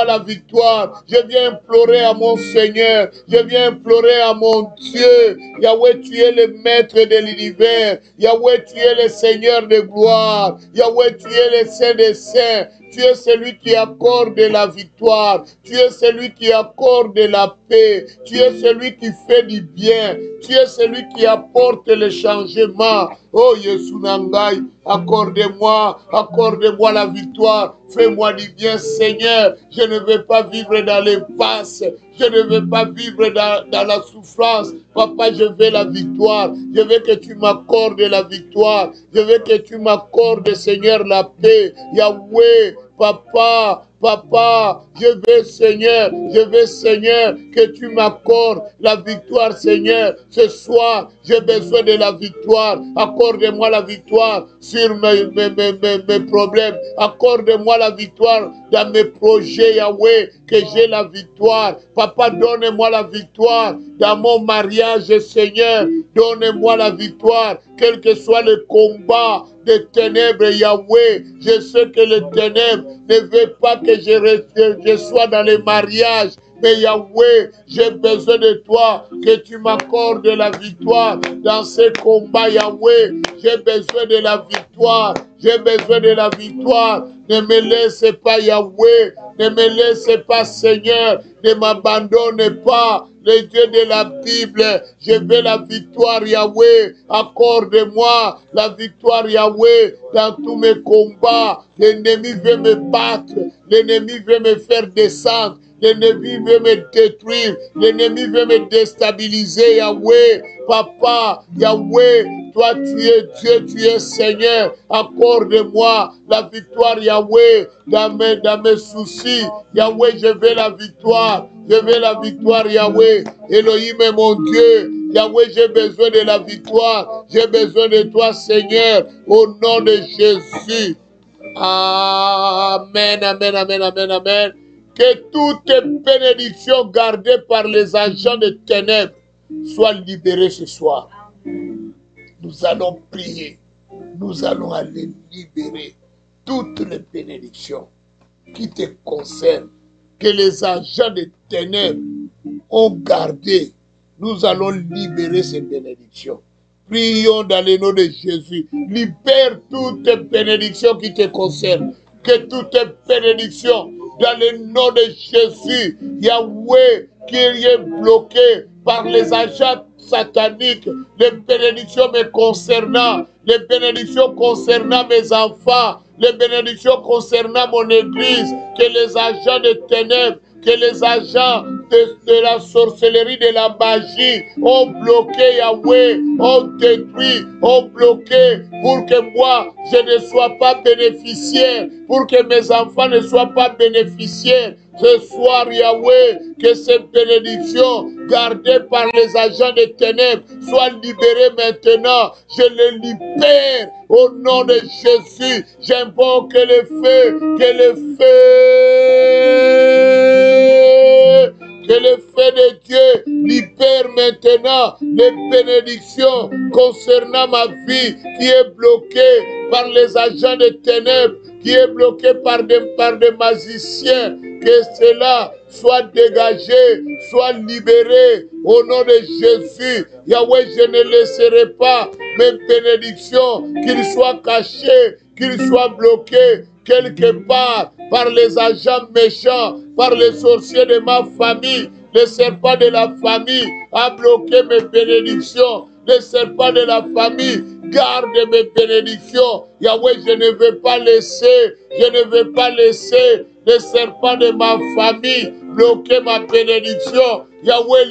Speaker 1: la victoire. Je viens implorer à mon Seigneur, je viens implorer à mon Dieu. Yahweh, tu es le maître de l'univers. Yahweh, tu es le Seigneur de gloire. Yahweh, tu es le Saint des saints. Tu es celui qui accorde la victoire. Tu es celui qui accorde la paix. Tu es celui qui fait du bien. Tu es celui qui apporte le changement. Oh, Yesu Nangai, accorde-moi la victoire. Fais-moi du bien, Seigneur. Je ne veux pas vivre dans l'impasse. Je ne veux pas vivre dans la souffrance. Papa, je veux la victoire. Je veux que tu m'accordes la victoire. Je veux que tu m'accordes, Seigneur, la paix. Yahweh, Papa, je veux, Seigneur, que tu m'accordes la victoire, Seigneur. Ce soir, j'ai besoin de la victoire. Accorde-moi la victoire sur mes problèmes. Accorde-moi la victoire dans mes projets, Yahweh, que j'ai la victoire. Papa, donne-moi la victoire dans mon mariage, Seigneur. Donne-moi la victoire, quel que soit le combat des ténèbres, Yahweh. Je sais que les ténèbres ne veulent pas que je sois dans les mariages. Mais Yahweh, j'ai besoin de toi, que tu m'accordes la victoire dans ces combats, Yahweh. J'ai besoin de la victoire. J'ai besoin de la victoire. Ne me laisse pas, Yahweh. Ne me laisse pas, Seigneur. Ne m'abandonne pas. le Dieu de la Bible. Je veux la victoire, Yahweh. Accorde-moi la victoire, Yahweh, dans tous mes combats. L'ennemi veut me battre. L'ennemi veut me faire descendre. L'ennemi veut me détruire. L'ennemi veut me déstabiliser, Yahweh. Papa, Yahweh, toi tu es Dieu, tu es Seigneur. Accorde-moi la victoire, Yahweh, dans mes soucis. Yahweh, je veux la victoire. Je veux la victoire, Yahweh. Elohim est mon Dieu. Yahweh, j'ai besoin de la victoire. J'ai besoin de toi, Seigneur, au nom de Jésus. Amen, amen, amen, amen, amen. Que toute bénédiction gardée par les agents de ténèbres soit libérée ce soir. Nous allons prier. Nous allons aller libérer toutes les bénédictions qui te concernent, que les agents de ténèbres ont gardées. Nous allons libérer ces bénédictions. Prions dans le nom de Jésus. Libère toutes les bénédictions qui te concernent. Que toutes les bénédictions dans le nom de Jésus, Yahweh, qui est bloqué par les agents sataniques, les bénédictions me concernant, les bénédictions concernant mes enfants, les bénédictions concernant mon église, que les agents de ténèbres, que les agents de la sorcellerie, de la magie ont bloqué Yahweh, ont détruit, ont bloqué pour que moi je ne sois pas bénéficiaire, pour que mes enfants ne soient pas bénéficiaires. Ce soir, Yahweh, que ces bénédictions gardées par les agents des ténèbres soient libérées maintenant. Je les libère au nom de Jésus. J'invoque le feu, que le feu, que le feu de Dieu libère maintenant les bénédictions concernant ma vie qui est bloquée par les agents des ténèbres, qui est bloquée par des magiciens. Que cela soit dégagé, soit libéré au nom de Jésus. Yahweh, je ne laisserai pas mes bénédictions, qu'ils soient cachés, qu'ils soient bloqués quelque part par les agents méchants, par les sorciers de ma famille. Les serpents de la famille a bloqué mes bénédictions. Les serpents de la famille garde mes bénédictions. Yahweh, je ne veux pas laisser, les serpents de ma famille bloquer ma bénédiction. Yahweh,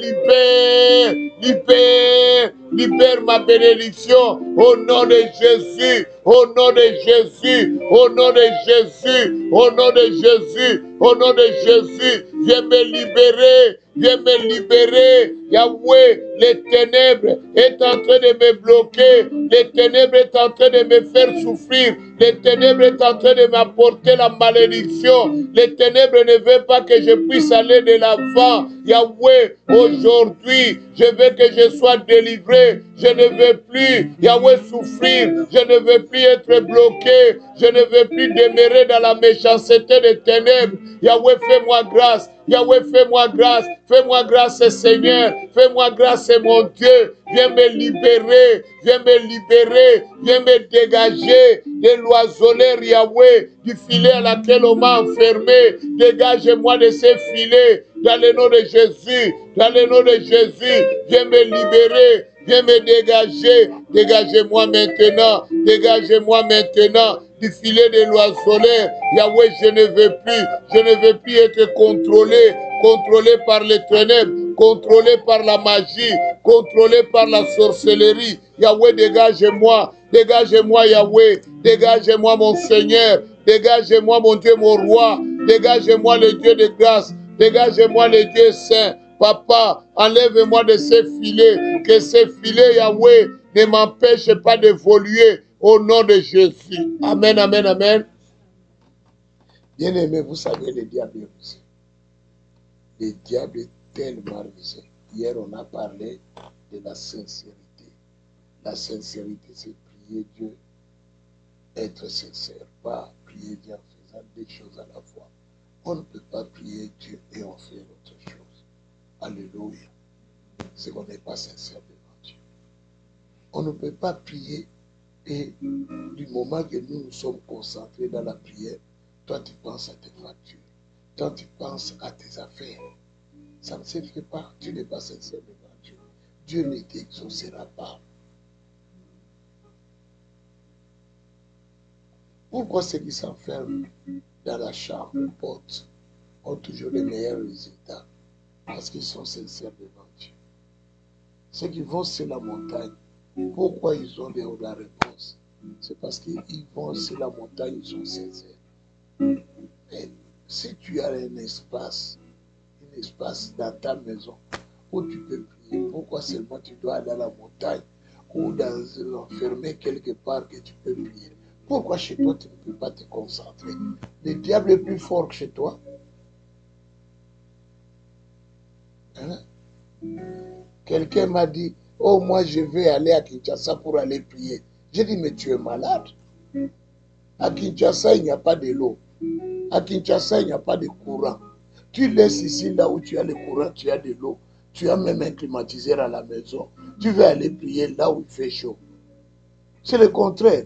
Speaker 1: libère ma bénédiction au nom de Jésus, au nom de Jésus, au nom de Jésus, au nom de Jésus, au nom de Jésus. Viens me libérer. Viens me libérer, Yahweh. Les ténèbres est en train de me bloquer. Les ténèbres est en train de me faire souffrir. Les ténèbres est en train de m'apporter la malédiction. Les ténèbres ne veulent pas que je puisse aller de l'avant. Yahweh, aujourd'hui, je veux que je sois délivré. Je ne veux plus, Yahweh, souffrir. Je ne veux plus être bloqué. Je ne veux plus demeurer dans la méchanceté des ténèbres. Yahweh, fais-moi grâce. Yahweh, fais-moi grâce. Fais-moi grâce, Seigneur. Fais-moi grâce, mon Dieu. Viens me libérer. Viens me libérer. Viens me dégager de l'oiseleur, Yahweh, du filet à laquelle on m'a enfermé. Dégage-moi de ces filets. Dans le nom de Jésus. Dans le nom de Jésus. Viens me libérer. Viens me dégager. Dégagez-moi maintenant. Dégagez-moi maintenant du filet de l'oiseleur. Yahweh, je ne veux plus être contrôlé par les ténèbres, contrôlé par la magie, contrôlé par la sorcellerie. Yahweh, dégagez-moi, Yahweh, dégagez-moi mon Seigneur, dégagez-moi mon Dieu, mon roi, dégagez-moi le Dieu de grâce, dégagez-moi le Dieu saint. Papa, enlève-moi de ces filets, que ces filets, Yahweh, ne m'empêchent pas d'évoluer. Au nom de Jésus. Amen, amen, amen. Bien-aimé, vous savez, le diable est rusé. Le diable est tellement rusé. Hier, on a parlé de la sincérité. La sincérité, c'est prier Dieu, être sincère, pas prier Dieu en faisant des choses à la fois. On ne peut pas prier Dieu et on fait autre chose. Alléluia. C'est qu'on n'est pas sincère devant Dieu. On ne peut pas prier. Et du moment que nous sommes concentrés dans la prière, toi tu penses à tes factures, toi tu penses à tes affaires. ça ne se fait pas. Tu n'es pas sincère devant Dieu. Dieu ne t'exaucera pas. Pourquoi ceux qui s'enferment dans la chambre haute ont toujours les meilleurs résultats? Parce qu'ils sont sincères devant Dieu. Ceux qui vont sur la montagne, pourquoi ils ont la réponse? C'est parce qu'ils vont sur la montagne, ils sont sincères. Mais si tu as un espace dans ta maison où tu peux prier, pourquoi seulement tu dois aller à la montagne ou enfermer quelque part que tu peux prier? Pourquoi chez toi tu ne peux pas te concentrer? Le diable est plus fort que chez toi. Hein? Quelqu'un m'a dit, oh moi je vais aller à Kinshasa pour aller prier. J'ai dit, mais tu es malade. À Kinshasa, il n'y a pas de l'eau. À Kinshasa, il n'y a pas de courant. Tu laisses ici, là où tu as le courant, tu as de l'eau. Tu as même un climatiseur à la maison. Tu veux aller prier là où il fait chaud. C'est le contraire.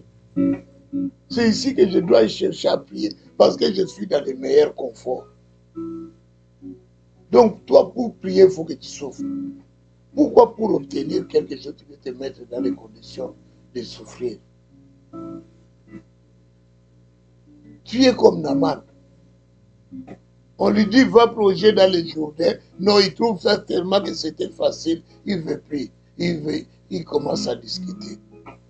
Speaker 1: C'est ici que je dois chercher à prier parce que je suis dans les meilleurs conforts. Donc, toi, pour prier, il faut que tu souffres. Pourquoi pour obtenir quelque chose, tu veux te mettre dans les conditions de souffrir? Tu es comme Naaman. On lui dit, va plonger dans les Jourdain. Non, il trouve ça tellement que c'était facile. Il veut plus. Il commence à discuter.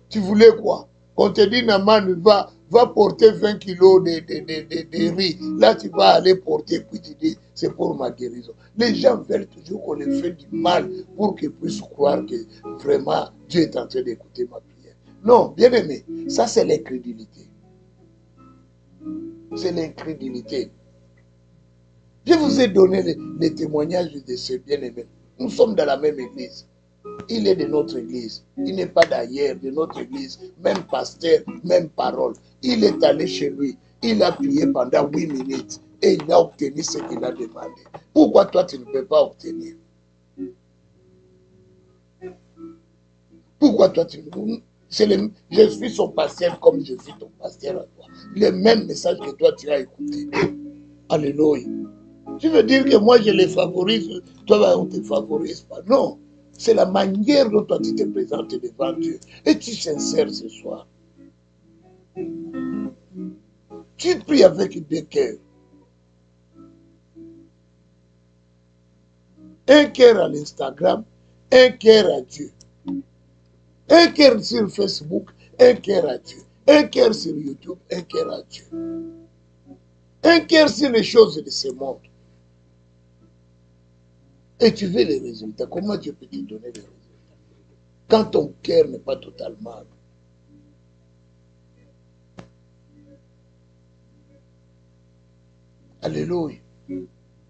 Speaker 1: Tu voulais quoi? On te dit, Naaman, va porter 20 kilos de riz. Là, tu vas aller porter, puis tu dis, c'est pour ma guérison. Les gens veulent toujours qu'on les fait du mal pour qu'ils puissent croire que vraiment Dieu est en train d'écouter ma prière. Non, bien aimé, ça c'est l'incrédulité. C'est l'incrédulité. Je vous ai donné les témoignages de ce bien-aimé. Nous sommes dans la même église. Il est de notre église. Il n'est pas d'ailleurs, de notre église. Même pasteur, même parole. Il est allé chez lui. Il a prié pendant 8 minutes. Et il a obtenu ce qu'il a demandé. Pourquoi toi, tu ne peux pas obtenir? Pourquoi toi, tu ne peux pas? Je suis son pasteur comme je suis ton pasteur à toi. Le même message que toi, tu as écouté. Alléluia. Tu veux dire que moi, je les favorise, toi, on ne te favorise pas. Non. C'est la manière dont toi, tu te présentes devant Dieu. Es-tu sincère ce soir? Tu pries avec deux cœurs. Un cœur à l'Instagram, un cœur à Dieu. Un cœur sur Facebook, un cœur à Dieu. Un cœur sur YouTube, un cœur à Dieu. Un cœur sur les choses de ce monde. Et tu veux les résultats. Comment Dieu peut te donner les résultats? Quand ton cœur n'est pas totalement. Alléluia.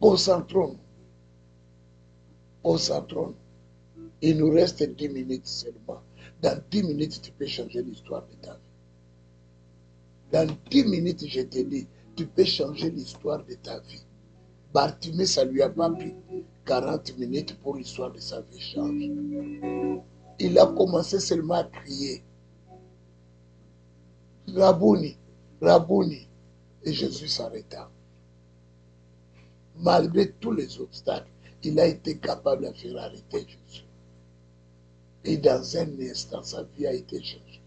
Speaker 1: Concentrons-nous. Concentrons-nous. Il nous reste 10 minutes seulement. Dans 10 minutes, tu peux changer l'histoire de ta vie. Dans 10 minutes, je te dis, tu peux changer l'histoire de ta vie. Bartimée, ça lui a pas pris 40 minutes pour l'histoire de sa vie change. Il a commencé seulement à crier. Rabouni, Rabouni. Et Jésus s'arrêta. Malgré tous les obstacles, il a été capable de faire arrêter Jésus. Et dans un instant, sa vie a été changée.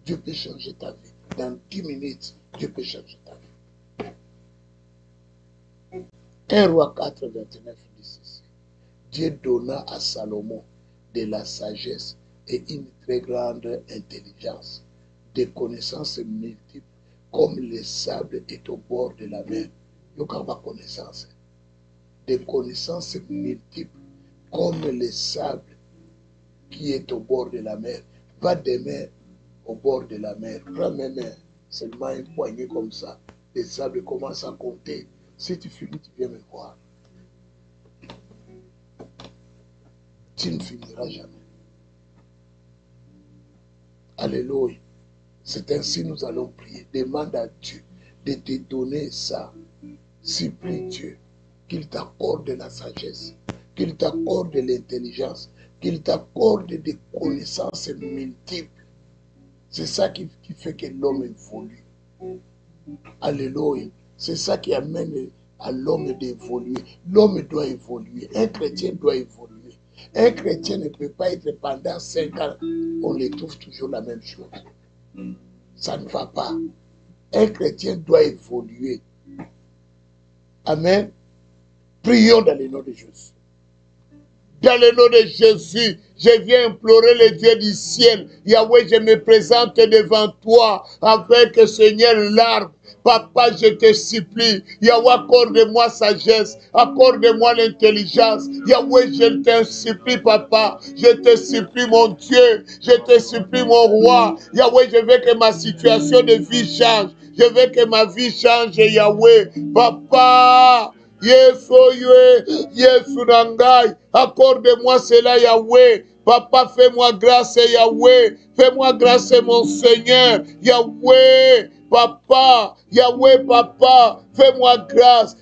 Speaker 1: Dieu peut changer ta vie. Dans 10 minutes, Dieu peut changer ta vie. 1 Roi 4, 29 dit ceci. Dieu donna à Salomon de la sagesse et une très grande intelligence, des connaissances multiples, comme le sable est au bord de la mer. Il y a connaissance. Des connaissances multiples, comme le sable qui est au bord de la mer. Va demain au bord de la mer. Prends mes mains, seulement une poignée comme ça. Le sable commence à compter. Si tu finis, tu viens me voir. Tu ne finiras jamais. Alléluia. C'est ainsi que nous allons prier. Demande à Dieu de te donner ça. Supplie Dieu qu'il t'accorde la sagesse, qu'il t'accorde l'intelligence, qu'il t'accorde des connaissances multiples. C'est ça qui fait que l'homme évolue. Alléluia. C'est ça qui amène à l'homme d'évoluer. L'homme doit évoluer. Un chrétien doit évoluer. Un chrétien ne peut pas être pendant 5 ans. On les trouve toujours la même chose. Ça ne va pas. Un chrétien doit évoluer. Amen. Prions dans le nom de Jésus. Dans le nom de Jésus, je viens implorer le Dieu du ciel. Yahweh, je me présente devant toi avec, Seigneur, l'arbre. Papa, je te supplie. Yahweh, accorde-moi sagesse. Accorde-moi l'intelligence. Yahweh, je te supplie, Papa. Je te supplie, mon Dieu. Je te supplie, mon roi. Yahweh, je veux que ma situation de vie change. Je veux que ma vie change, Yahweh. Papa, Yesu Nangai, accorde-moi cela, Yahweh. Papa, fais-moi grâce, Yahweh. Fais-moi grâce, mon Seigneur. Yahweh, Papa, Yahweh, Papa, fais-moi grâce,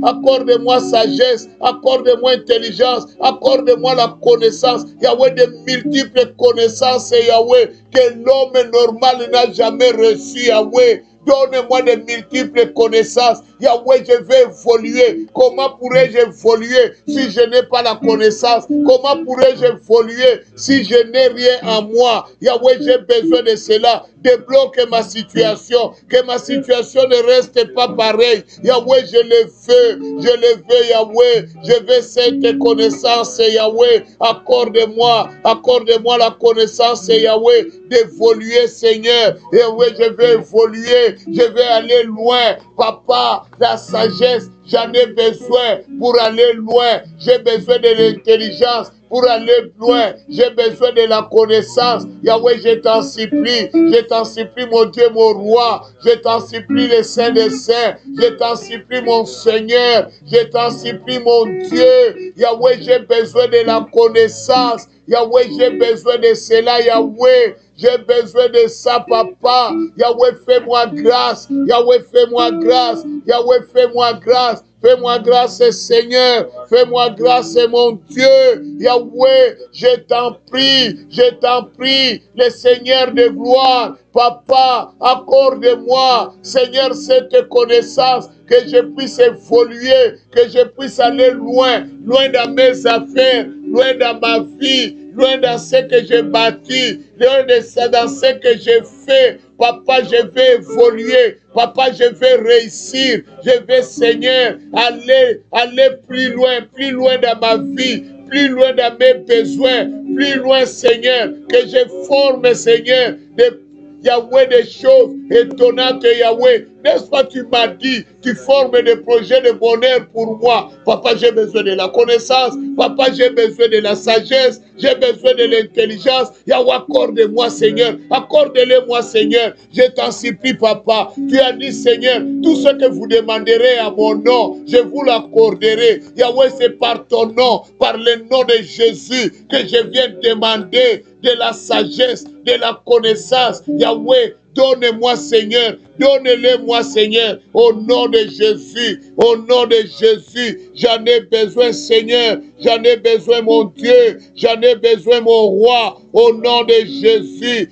Speaker 1: accorde-moi sagesse, accorde-moi intelligence, accorde-moi la connaissance, Yahweh, de multiples connaissances, Yahweh, que l'homme normal n'a jamais reçu, Yahweh. Donne-moi de multiples connaissances. Yahweh, je vais évoluer. Comment pourrais-je évoluer si je n'ai pas la connaissance? Comment pourrais-je évoluer si je n'ai rien en moi? Yahweh, j'ai besoin de cela. Débloque ma situation. Que ma situation ne reste pas pareille. Yahweh, je le veux, Yahweh. Je veux cette connaissance, Yahweh. Accorde-moi la connaissance, Yahweh, d'évoluer, Seigneur. Yahweh, je veux évoluer. Je vais aller loin. Papa, la sagesse, j'en ai besoin pour aller loin. J'ai besoin de l'intelligence pour aller loin. J'ai besoin de la connaissance. Yahweh, je t'en supplie, mon Dieu, mon roi. Je t'en supplie, les saints des saints. Je t'en supplie, mon Seigneur. Je t'en supplie, mon Dieu. Yahweh, j'ai besoin de la connaissance. Yahweh, j'ai besoin de cela, Yahweh. J'ai besoin de ça, Papa. Yahweh, fais-moi grâce. Yahweh, fais-moi grâce. Yahweh, fais-moi grâce. Fais-moi grâce, Seigneur. Fais-moi grâce, mon Dieu. Yahweh, je t'en prie, le Seigneur de gloire. Papa, accorde-moi, Seigneur, cette connaissance, que je puisse évoluer, que je puisse aller loin, loin dans mes affaires, loin dans ma vie, loin dans ce que j'ai bâti, loin dans ce que j'ai fait. Papa, je vais évoluer. Papa, je vais réussir. Je vais, Seigneur, aller plus loin dans ma vie, plus loin dans mes besoins, plus loin, Seigneur, que je forme, Seigneur, Yahweh, des choses étonnantes, Yahweh. N'est-ce pas, tu m'as dit, tu formes des projets de bonheur pour moi. Papa, j'ai besoin de la connaissance. Papa, j'ai besoin de la sagesse. J'ai besoin de l'intelligence. Yahweh, accorde-moi, Seigneur. Accorde-le-moi, Seigneur. Je t'en supplie, Papa. Tu as dit, Seigneur, tout ce que vous demanderez à mon nom, je vous l'accorderai. Yahweh, c'est par ton nom, par le nom de Jésus, que je viens demander de la sagesse, de la connaissance. Yahweh, donne-moi, Seigneur, donne-le-moi, Seigneur, au nom de Jésus, j'en ai besoin, Seigneur, j'en ai besoin, mon Dieu, j'en ai besoin, mon roi, au nom de Jésus,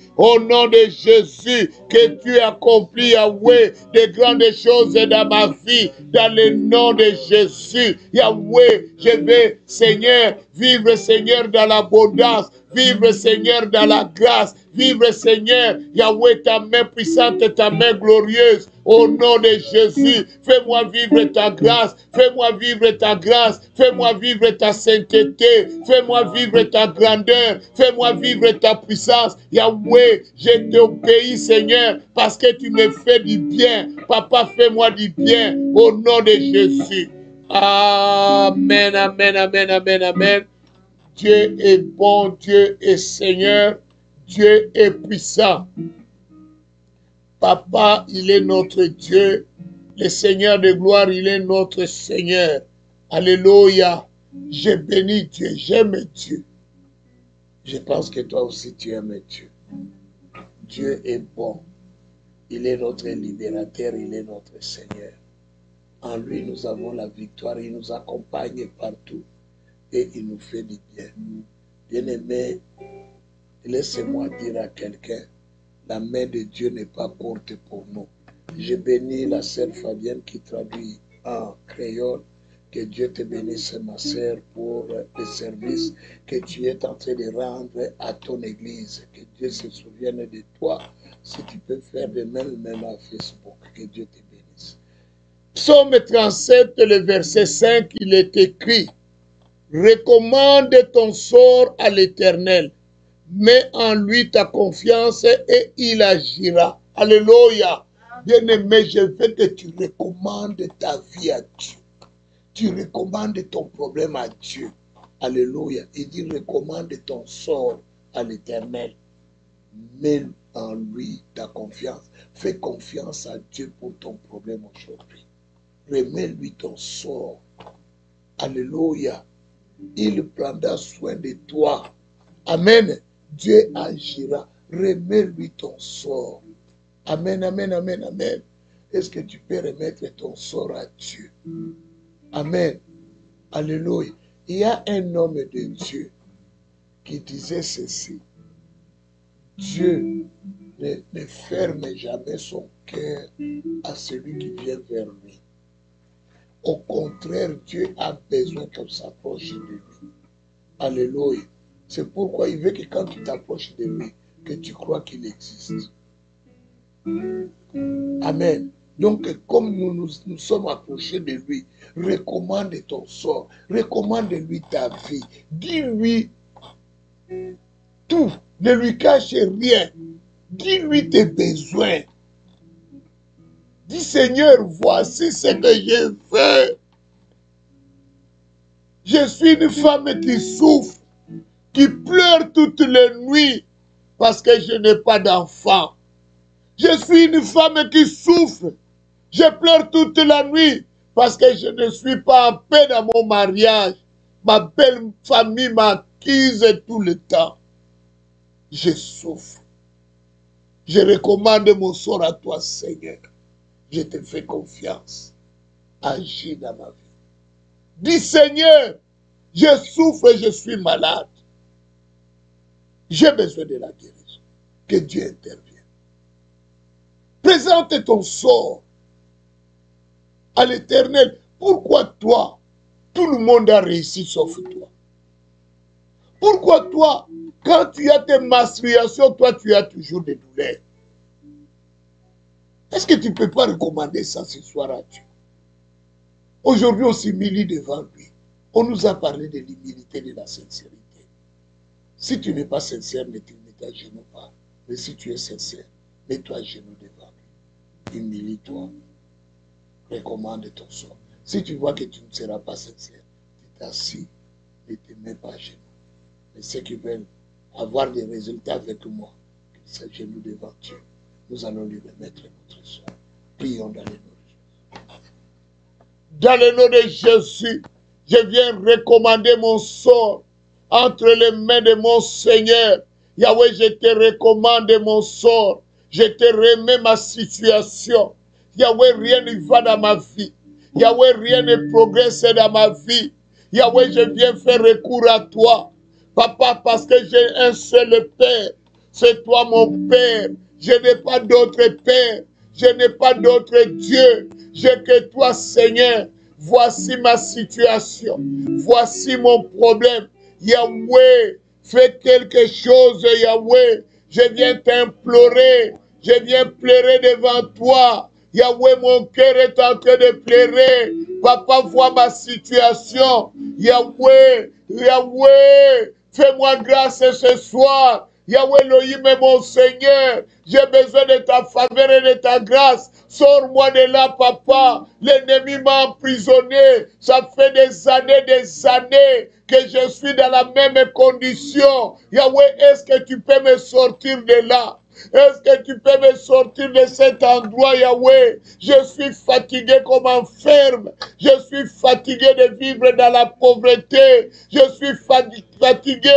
Speaker 1: que tu accomplis, Yahweh, de grandes choses dans ma vie, dans le nom de Jésus. Yahweh, je vais, Seigneur, vivre, Seigneur, dans l'abondance, vivre, Seigneur, dans la grâce, vivre, Seigneur, Yahweh, ta main puissante, ta main glorieuse, au nom de Jésus. Fais-moi vivre ta grâce, fais-moi vivre ta grâce, fais-moi vivre ta sainteté, fais-moi vivre ta grandeur, fais-moi vivre ta puissance. Yahweh, je t'obéis, Seigneur, parce que tu me fais du bien. Papa, fais-moi du bien, au nom de Jésus. Amen, amen, amen, amen, amen. Dieu est bon, Dieu est Seigneur, Dieu est puissant. Papa, il est notre Dieu. Le Seigneur de gloire, il est notre Seigneur. Alléluia. Je bénis Dieu, j'aime Dieu. Je pense que toi aussi tu aimes Dieu. Dieu est bon. Il est notre libérateur, il est notre Seigneur. En lui, nous avons la victoire, il nous accompagne partout. Et il nous fait du bien. Bien-aimé, laissez-moi dire à quelqu'un, la main de Dieu n'est pas courte pour nous. Je bénis la sœur Fabienne qui traduit en créole. Que Dieu te bénisse, ma sœur, pour le service que tu es en train de rendre à ton église. Que Dieu se souvienne de toi. Si tu peux faire de même à Facebook. Que Dieu te bénisse. Psaume 37, le verset 5, il est écrit: recommande ton sort à l'Éternel. Mets en lui ta confiance et il agira. Alléluia. Bien-aimé, je veux que tu recommandes ta vie à Dieu. Tu recommandes ton problème à Dieu. Alléluia. Il dit recommande ton sort à l'Éternel. Mets en lui ta confiance. Fais confiance à Dieu pour ton problème aujourd'hui. Remets-lui ton sort. Alléluia. Il prendra soin de toi. Amen. Dieu agira. Remets-lui ton sort. Amen, amen, amen, amen. Est-ce que tu peux remettre ton sort à Dieu? Amen. Alléluia. Il y a un homme de Dieu qui disait ceci: Dieu ne ferme jamais son cœur à celui qui vient vers lui. Au contraire, Dieu a besoin qu'on s'approche de lui. Alléluia. C'est pourquoi il veut que quand tu t'approches de lui, que tu crois qu'il existe. Amen. Donc, comme nous sommes approchés de lui, recommande ton sort, recommande-lui ta vie, dis-lui tout, ne lui cache rien, dis-lui tes besoins. Dis Seigneur, voici ce que je veux. Je suis une femme qui souffre, qui pleure toutes les nuits parce que je n'ai pas d'enfant. Je suis une femme qui souffre. Je pleure toute la nuit parce que je ne suis pas en paix dans mon mariage. Ma belle famille m'accuse tout le temps. Je souffre. Je recommande mon sort à toi, Seigneur. Je te fais confiance. Agis dans ma vie. Dis, Seigneur, je souffre et je suis malade. J'ai besoin de la guérison. Que Dieu intervienne. Présente ton sort à l'Éternel. Pourquoi toi, tout le monde a réussi sauf toi? Pourquoi toi, quand tu as tes menstruations, toi tu as toujours des douleurs? Est-ce que tu ne peux pas recommander ça ce soir à Dieu? Aujourd'hui, on s'humilie devant lui. On nous a parlé de l'humilité, de la sincérité. Si tu n'es pas sincère, ne te mets à genoux pas. Mais si tu es sincère, mets-toi à genoux devant lui. Humilie-toi. Recommande ton sort. Si tu vois que tu ne seras pas sincère, tu t'assis et ne te mets pas à genoux. Mais ceux qui veulent avoir des résultats avec moi, qu'ils s'agenouillent devant Dieu. Nous allons lui remettre notre sort. Prions dans le nom de Jésus. Dans le nom de Jésus, je viens recommander mon sort entre les mains de mon Seigneur. Yahweh, je te recommande mon sort. Je te remets ma situation. Yahweh, rien ne va dans ma vie. Yahweh, rien ne progresse dans ma vie. Yahweh, je viens faire recours à toi. Papa, parce que j'ai un seul Père. C'est toi mon Père. Je n'ai pas d'autre Père. Je n'ai pas d'autre Dieu. J'ai que toi, Seigneur. Voici ma situation. Voici mon problème. Yahweh, fais quelque chose, Yahweh. Je viens t'implorer. Je viens pleurer devant toi. Yahweh, mon cœur est en train de pleurer. Papa, vois ma situation. Yahweh, Yahweh, fais-moi grâce ce soir. Yahweh Elohim, mon Seigneur, j'ai besoin de ta faveur et de ta grâce. Sors-moi de là, papa. L'ennemi m'a emprisonné. Ça fait des années que je suis dans la même condition. Yahweh, est-ce que tu peux me sortir de là? Est-ce que tu peux me sortir de cet endroit, Yahweh? Je suis fatigué comme enferme. Je suis fatigué de vivre dans la pauvreté. Je suis fatigué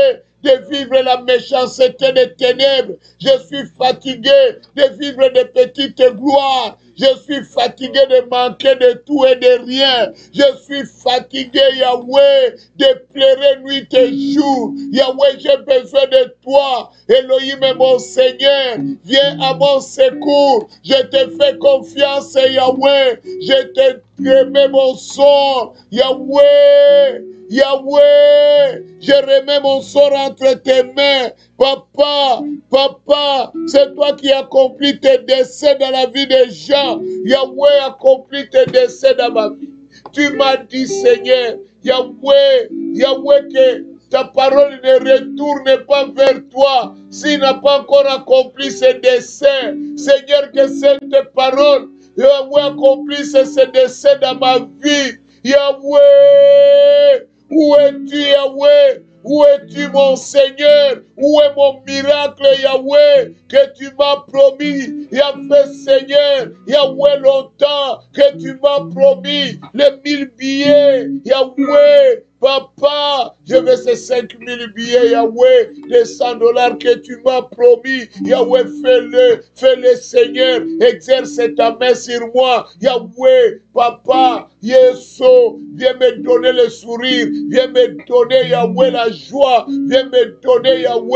Speaker 1: de vivre la méchanceté des ténèbres. Je suis fatigué de vivre des petites gloires. Je suis fatigué de manquer de tout et de rien. Je suis fatigué, Yahweh, de pleurer nuit et jour. Yahweh, j'ai besoin de toi. Elohim, mon Seigneur, viens à mon secours. Je te fais confiance, Yahweh. Je te remets mon sort. Yahweh, Yahweh, je remets mon sort entre tes mains. Papa, papa, c'est toi qui accomplis tes décès dans la vie des gens. Yahweh, accomplis tes décès dans ma vie. Tu m'as dit, Seigneur, Yahweh, Yahweh, que ta parole ne retourne pas vers toi s'il n'a pas encore accompli ses décès. Seigneur, que cette parole, Yahweh, accomplisse ses décès dans ma vie. Yahweh, où es-tu, Yahweh? Où es-tu, mon Seigneur? Où est mon miracle, Yahweh, que tu m'as promis? Yahweh, Seigneur, Yahweh, longtemps que tu m'as promis les 1000 billets. Yahweh, papa, je veux ces 5000 billets, Yahweh, les $100 que tu m'as promis. Yahweh, fais-le, Seigneur. Exerce ta main sur moi. Yahweh, papa, Yeso, viens me donner le sourire. Viens me donner, Yahweh, la joie. Viens me donner, Yahweh,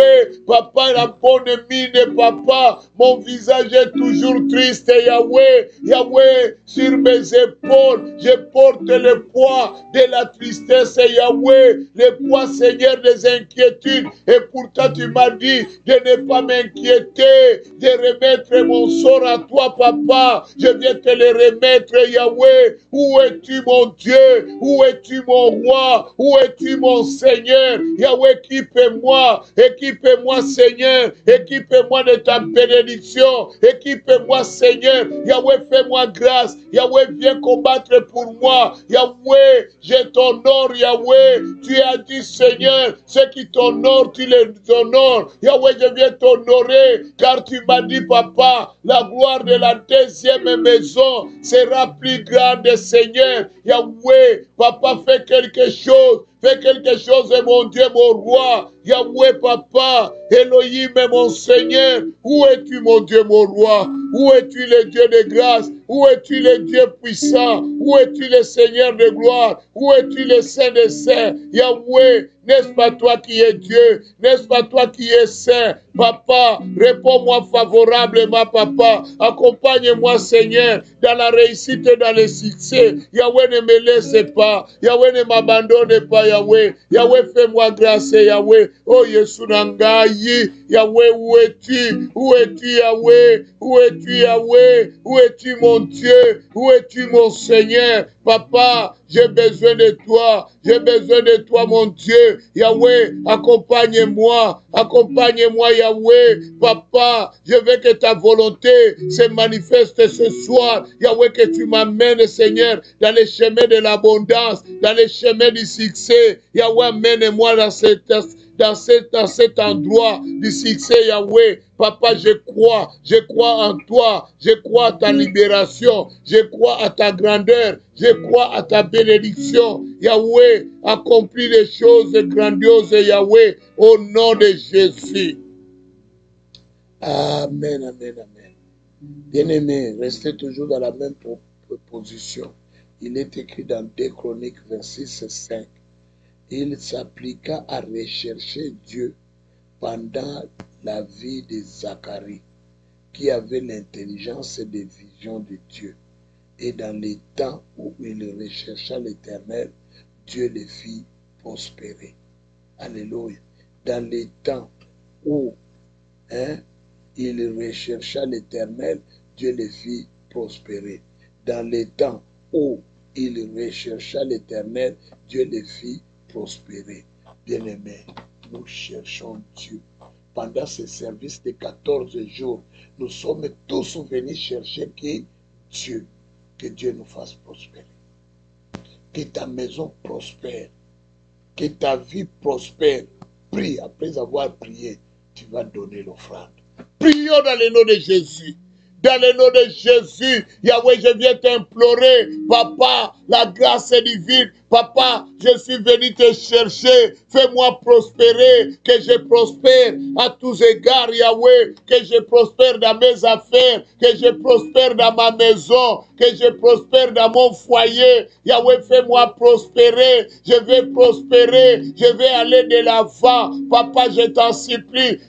Speaker 1: papa, la bonne mine, papa. Mon visage est toujours triste, Yahweh. Yahweh, sur mes épaules, je porte le poids de la tristesse, Yahweh. Le poids, Seigneur, des inquiétudes. Et pourtant, tu m'as dit de ne pas m'inquiéter, de remettre mon sort à toi, papa. Je viens te le remettre, Yahweh. Où es-tu, mon Dieu? Où es-tu, mon roi? Où es-tu, mon Seigneur? Yahweh, équipe-moi, équipe-moi, Seigneur, équipe-moi de ta bénédiction, équipe-moi, Seigneur. Yahweh, fais-moi grâce. Yahweh, viens combattre pour moi. Yahweh, je t'honore, Yahweh. Tu as dit, Seigneur, ceux qui t'honorent, tu les honores. Yahweh, je viens t'honorer, car tu m'as dit, papa, la gloire de la deuxième maison sera plus grande, Seigneur. Yahweh, papa, fais quelque chose. Fais quelque chose, mon Dieu, mon roi. Yahweh, papa, Elohim, mon Seigneur. Où es-tu, mon Dieu, mon roi? Où es-tu, le Dieu de grâce? Où es-tu, le Dieu puissant? Où es-tu, le Seigneur de gloire? Où es-tu, le Saint des saints? Yahweh, n'est-ce pas toi qui es Dieu? N'est-ce pas toi qui es saint? Papa, réponds-moi favorablement, papa. Accompagne-moi, Seigneur, dans la réussite et dans le succès. Yahweh, ne me laisse pas. Yahweh, ne m'abandonne pas, Yahweh. Yahweh, fais-moi grâce, Yahweh. Oh, Yesunangayi. Yahweh, où es-tu? Où es-tu, Yahweh? Où es-tu, Yahweh? Où es-tu, mon Dieu? Où es-tu, mon Seigneur? Papa, j'ai besoin de toi. J'ai besoin de toi, mon Dieu. Yahweh, accompagne-moi. Accompagne-moi, Yahweh. Papa, je veux que ta volonté se manifeste ce soir. Yahweh, que tu m'amènes, Seigneur, dans les chemins de l'abondance, dans les chemins du succès. Yahweh, amène-moi dans cet endroit du succès, Yahweh. Papa, je crois en toi, je crois à ta libération, je crois à ta grandeur, je crois à ta bénédiction. Yahweh, accomplis les choses grandioses, Yahweh, au nom de Jésus. Amen, amen, amen. Bien-aimés, restez toujours dans la même position. Il est écrit dans 2 Chroniques 26 et 5. Il s'appliqua à rechercher Dieu pendant la vie de Zacharie, qui avait l'intelligence et des visions de Dieu. Et dans les temps où il rechercha l'Éternel, Dieu le fit prospérer. Alléluia. Dans les temps où il rechercha l'Éternel, Dieu le fit prospérer. Dans les temps où il rechercha l'Éternel, Dieu le fit prospérer. Bien-aimés, nous cherchons Dieu. Pendant ce service de 14 jours, nous sommes tous venus chercher Dieu. Que Dieu nous fasse prospérer. Que ta maison prospère. Que ta vie prospère. Prie, après avoir prié, tu vas donner l'offrande. Prions dans le nom de Jésus. Dans le nom de Jésus, Yahweh, je viens t'implorer, papa, la grâce divine, papa, Je suis venu te chercher. Fais-moi prospérer, que je prospère à tous égards, Yahweh, que je prospère dans mes affaires, que je prospère dans ma maison, que je prospère dans mon foyer. Yahweh, fais-moi prospérer. Je vais prospérer. Je vais aller de l'avant. Papa, je t'en supplie,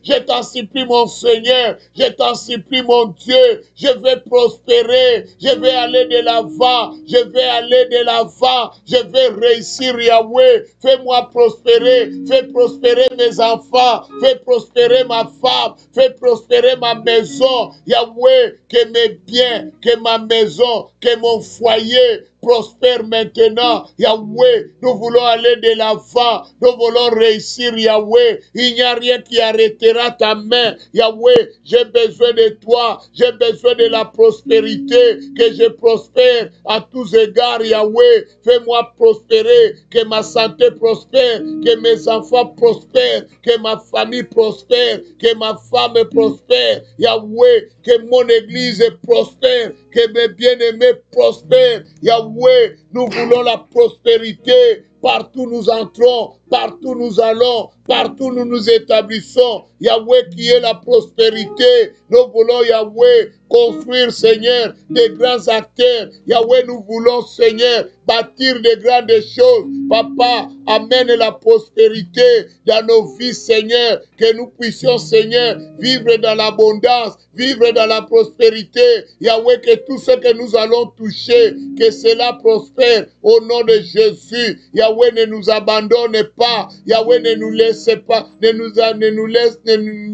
Speaker 1: mon Seigneur. Je t'en supplie, mon Dieu. Je vais prospérer. Je vais aller de l'avant. Je vais aller de l'avant. Je vais réussir, Yahweh. Fais-moi prospérer. Fais prospérer mes enfants. Fais prospérer ma femme. Fais prospérer ma maison. Yahweh, que mes biens, que ma maison, que mon foyer prospère maintenant. Yahweh, nous voulons aller de l'avant. Nous voulons réussir, Yahweh. Il n'y a rien qui arrêtera ta main. Yahweh, j'ai besoin de toi. J'ai besoin de la prospérité. Que je prospère à tous égards, Yahweh. Fais-moi prospérer. Que ma santé prospère. Que mes enfants prospèrent. Que ma famille prospère. Que ma femme prospère. Yahweh, que mon église prospère. Que mes bien-aimés prospèrent. Yahweh, nous voulons la prospérité. Partout nous entrons, partout nous allons, partout nous nous établissons. Yahweh qui est la prospérité. Nous voulons, Yahweh, construire, Seigneur, des grands acteurs. Yahweh, nous voulons, Seigneur, bâtir de grandes choses. Papa, amène la prospérité dans nos vies, Seigneur. Que nous puissions, Seigneur, vivre dans l'abondance, vivre dans la prospérité. Yahweh, que tout ce que nous allons toucher, que cela prospère au nom de Jésus. Yahweh, ne nous abandonne pas. Yahweh, ne nous laisse pas. Ne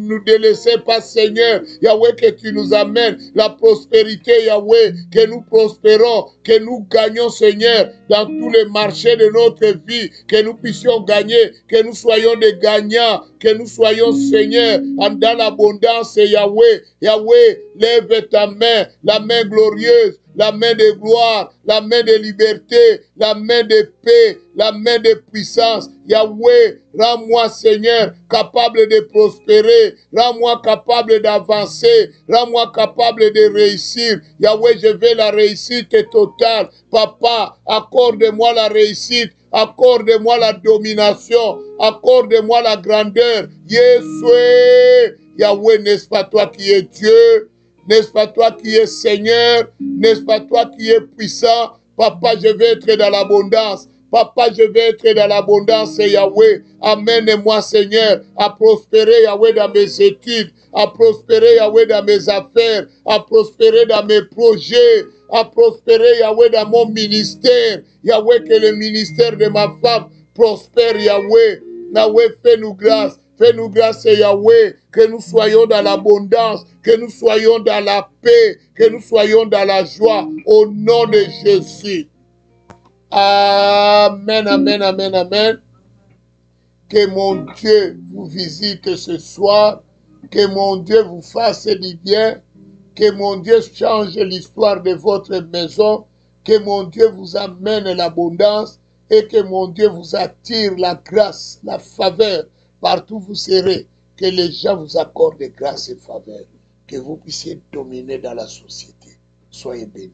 Speaker 1: nous délaissez pas, Seigneur. Yahweh, que tu nous amènes la prospérité, Yahweh. Que nous prospérons, que nous gagnons, Seigneur, dans tous les marchés de notre vie. Que nous puissions gagner, que nous soyons des gagnants. Que nous soyons, Seigneur, dans l'abondance, Yahweh. Yahweh, lève ta main, la main glorieuse, la main de gloire, la main de liberté, la main de paix, la main de puissance. Yahweh, rends-moi, Seigneur, capable de prospérer. Rends-moi capable d'avancer. Rends-moi capable de réussir. Yahweh, je veux la réussite totale. Papa, accorde-moi la réussite. Accorde-moi la domination. Accorde-moi la grandeur. Yeshua. Yahweh, n'est-ce pas toi qui es Dieu? N'est-ce pas toi qui es Seigneur? N'est-ce pas toi qui es puissant? Papa, je vais être dans l'abondance. Papa, je vais être dans l'abondance, Yahweh. Amène-moi, Seigneur, à prospérer, Yahweh, dans mes études, à prospérer, Yahweh, dans mes affaires, à prospérer dans mes projets, à prospérer, Yahweh, dans mon ministère. Yahweh, que le ministère de ma femme prospère, Yahweh. Yahweh, fais-nous grâce. Fais-nous grâce, Yahweh, que nous soyons dans l'abondance, que nous soyons dans la paix, que nous soyons dans la joie, au nom de Jésus. Amen, amen, amen, amen. Que mon Dieu vous visite ce soir, que mon Dieu vous fasse du bien, que mon Dieu change l'histoire de votre maison, que mon Dieu vous amène l'abondance et que mon Dieu vous attire la grâce, la faveur. Partout où vous serez, que les gens vous accordent grâce et faveur, que vous puissiez dominer dans la société. Soyez bénis.